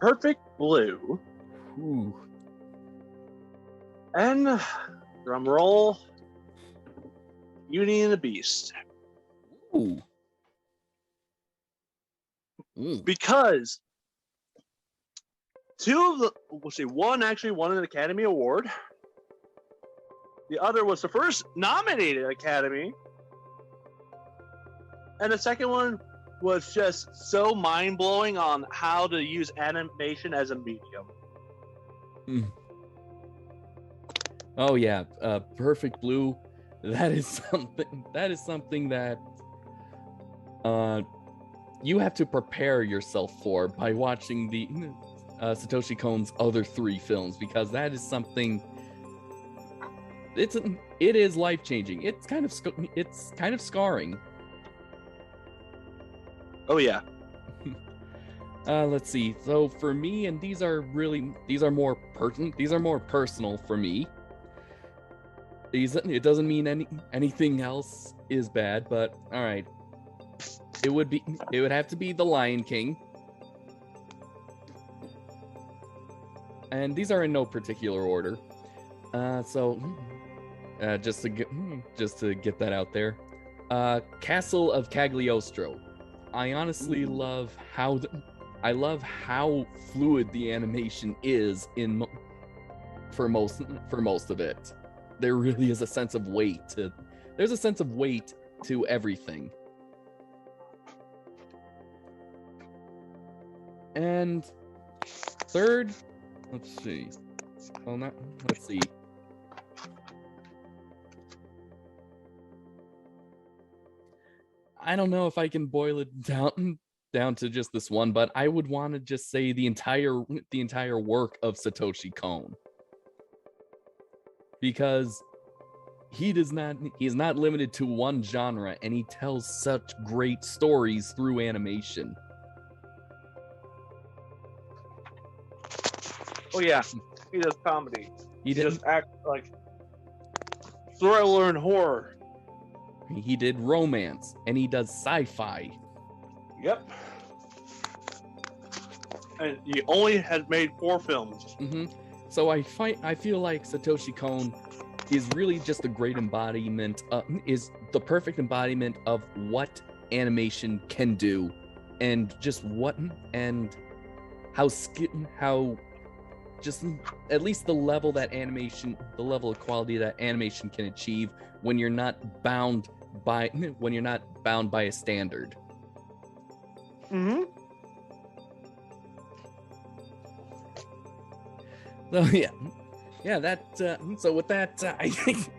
[SPEAKER 3] Perfect Blue, and drum roll, Beauty and the Beast.
[SPEAKER 1] Ooh.
[SPEAKER 3] Because one actually won an Academy Award. The other was the first nominated Academy. And the second one was just so mind-blowing on how to use animation as a medium.
[SPEAKER 1] Oh yeah, Perfect Blue. That is something that you have to prepare yourself for by watching the Satoshi Kon's other 3 films, because that is something. It is life-changing. It's kind of scarring.
[SPEAKER 3] Oh yeah.
[SPEAKER 1] Let's see. So for me, and these are more personal for me. It doesn't mean anything else is bad, but all right. It would have to be The Lion King. And these are in no particular order. So just to get that out there. Castle of Cagliostro. I honestly love how fluid the animation is for most of it. There really is a sense of weight to everything. And third, let's see. I don't know if I can boil it down to just this one, but I would want to just say the entire work of Satoshi Kon. Because he's not limited to one genre, and he tells such great stories through animation.
[SPEAKER 3] Oh yeah, he does comedy.
[SPEAKER 1] He
[SPEAKER 3] does act like thriller and horror.
[SPEAKER 1] He did romance, and he does sci-fi.
[SPEAKER 3] Yep. And he only has made 4 films.
[SPEAKER 1] Mm-hmm. So I feel like Satoshi Kon is really just a great embodiment, is the perfect embodiment of what animation can do, and just how just at least the level of quality that animation can achieve when you're not bound by a standard.
[SPEAKER 3] Mm-hmm.
[SPEAKER 1] So so with that, I think,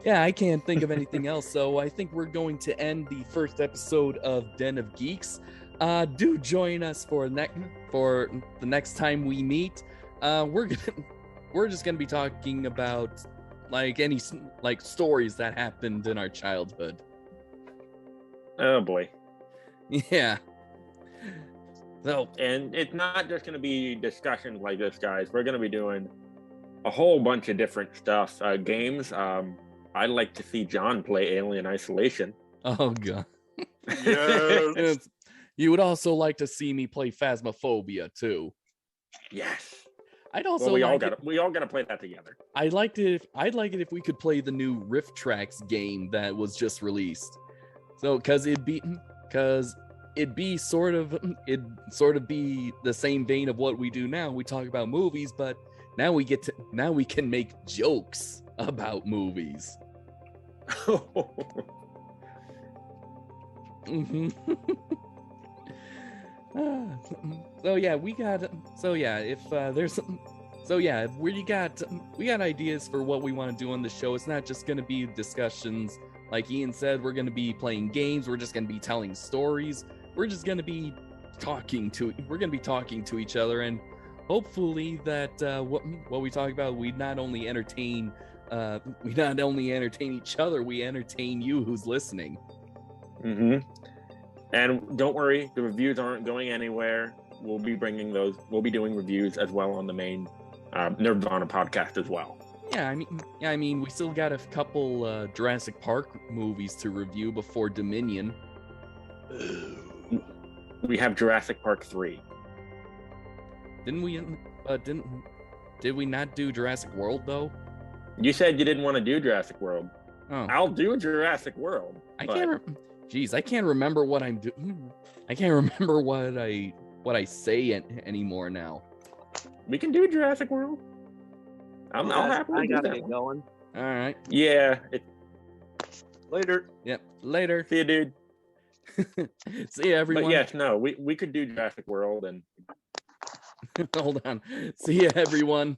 [SPEAKER 1] I can't think of anything else. So I think we're going to end the first episode of Den of Geeks. Do join us for the next time we meet. We're just gonna be talking about any stories that happened in our childhood.
[SPEAKER 2] Oh boy.
[SPEAKER 1] Yeah. So,
[SPEAKER 2] and it's not just going to be discussions like this, guys. We're going to be doing a whole bunch of different stuff. Games. I'd like to see John play Alien Isolation.
[SPEAKER 1] Oh god.
[SPEAKER 3] Yes.
[SPEAKER 1] You would also like to see me play Phasmophobia too.
[SPEAKER 2] Yes.
[SPEAKER 1] I'd also
[SPEAKER 2] we all got to play that together.
[SPEAKER 1] I'd like it if we could play the new Rift Tracks game that was just released. So it'd sort of be the same vein of what we do now. We talk about movies, but now we can make jokes about movies. Mm-hmm. We got ideas for what we want to do on the show. It's not just going to be discussions. Like Ian said, we're going to be playing games. We're just going to be telling stories. We're just going to be talking to each other, and hopefully that what we talk about, we not only entertain each other, we entertain you who's listening.
[SPEAKER 2] Mm-hmm. And don't worry, the reviews aren't going anywhere. We'll be doing reviews as well on the main Nerd-Vana podcast as well.
[SPEAKER 1] Yeah, I mean, we still got a couple Jurassic Park movies to review before Dominion.
[SPEAKER 2] We have Jurassic Park 3.
[SPEAKER 1] Did we not do Jurassic World though?
[SPEAKER 2] You said you didn't want to do Jurassic World.
[SPEAKER 1] Oh.
[SPEAKER 2] I'll do Jurassic World.
[SPEAKER 1] I can't remember what I'm doing. I can't remember what I say anymore now.
[SPEAKER 2] We can do Jurassic World. I'll happily do that. I gotta get
[SPEAKER 3] going.
[SPEAKER 1] All right.
[SPEAKER 2] Yeah.
[SPEAKER 3] Later.
[SPEAKER 1] Yep. Later.
[SPEAKER 2] See you, dude.
[SPEAKER 1] See you, everyone.
[SPEAKER 2] But yes, no, we could do Jurassic World and.
[SPEAKER 1] Hold on. See you, everyone.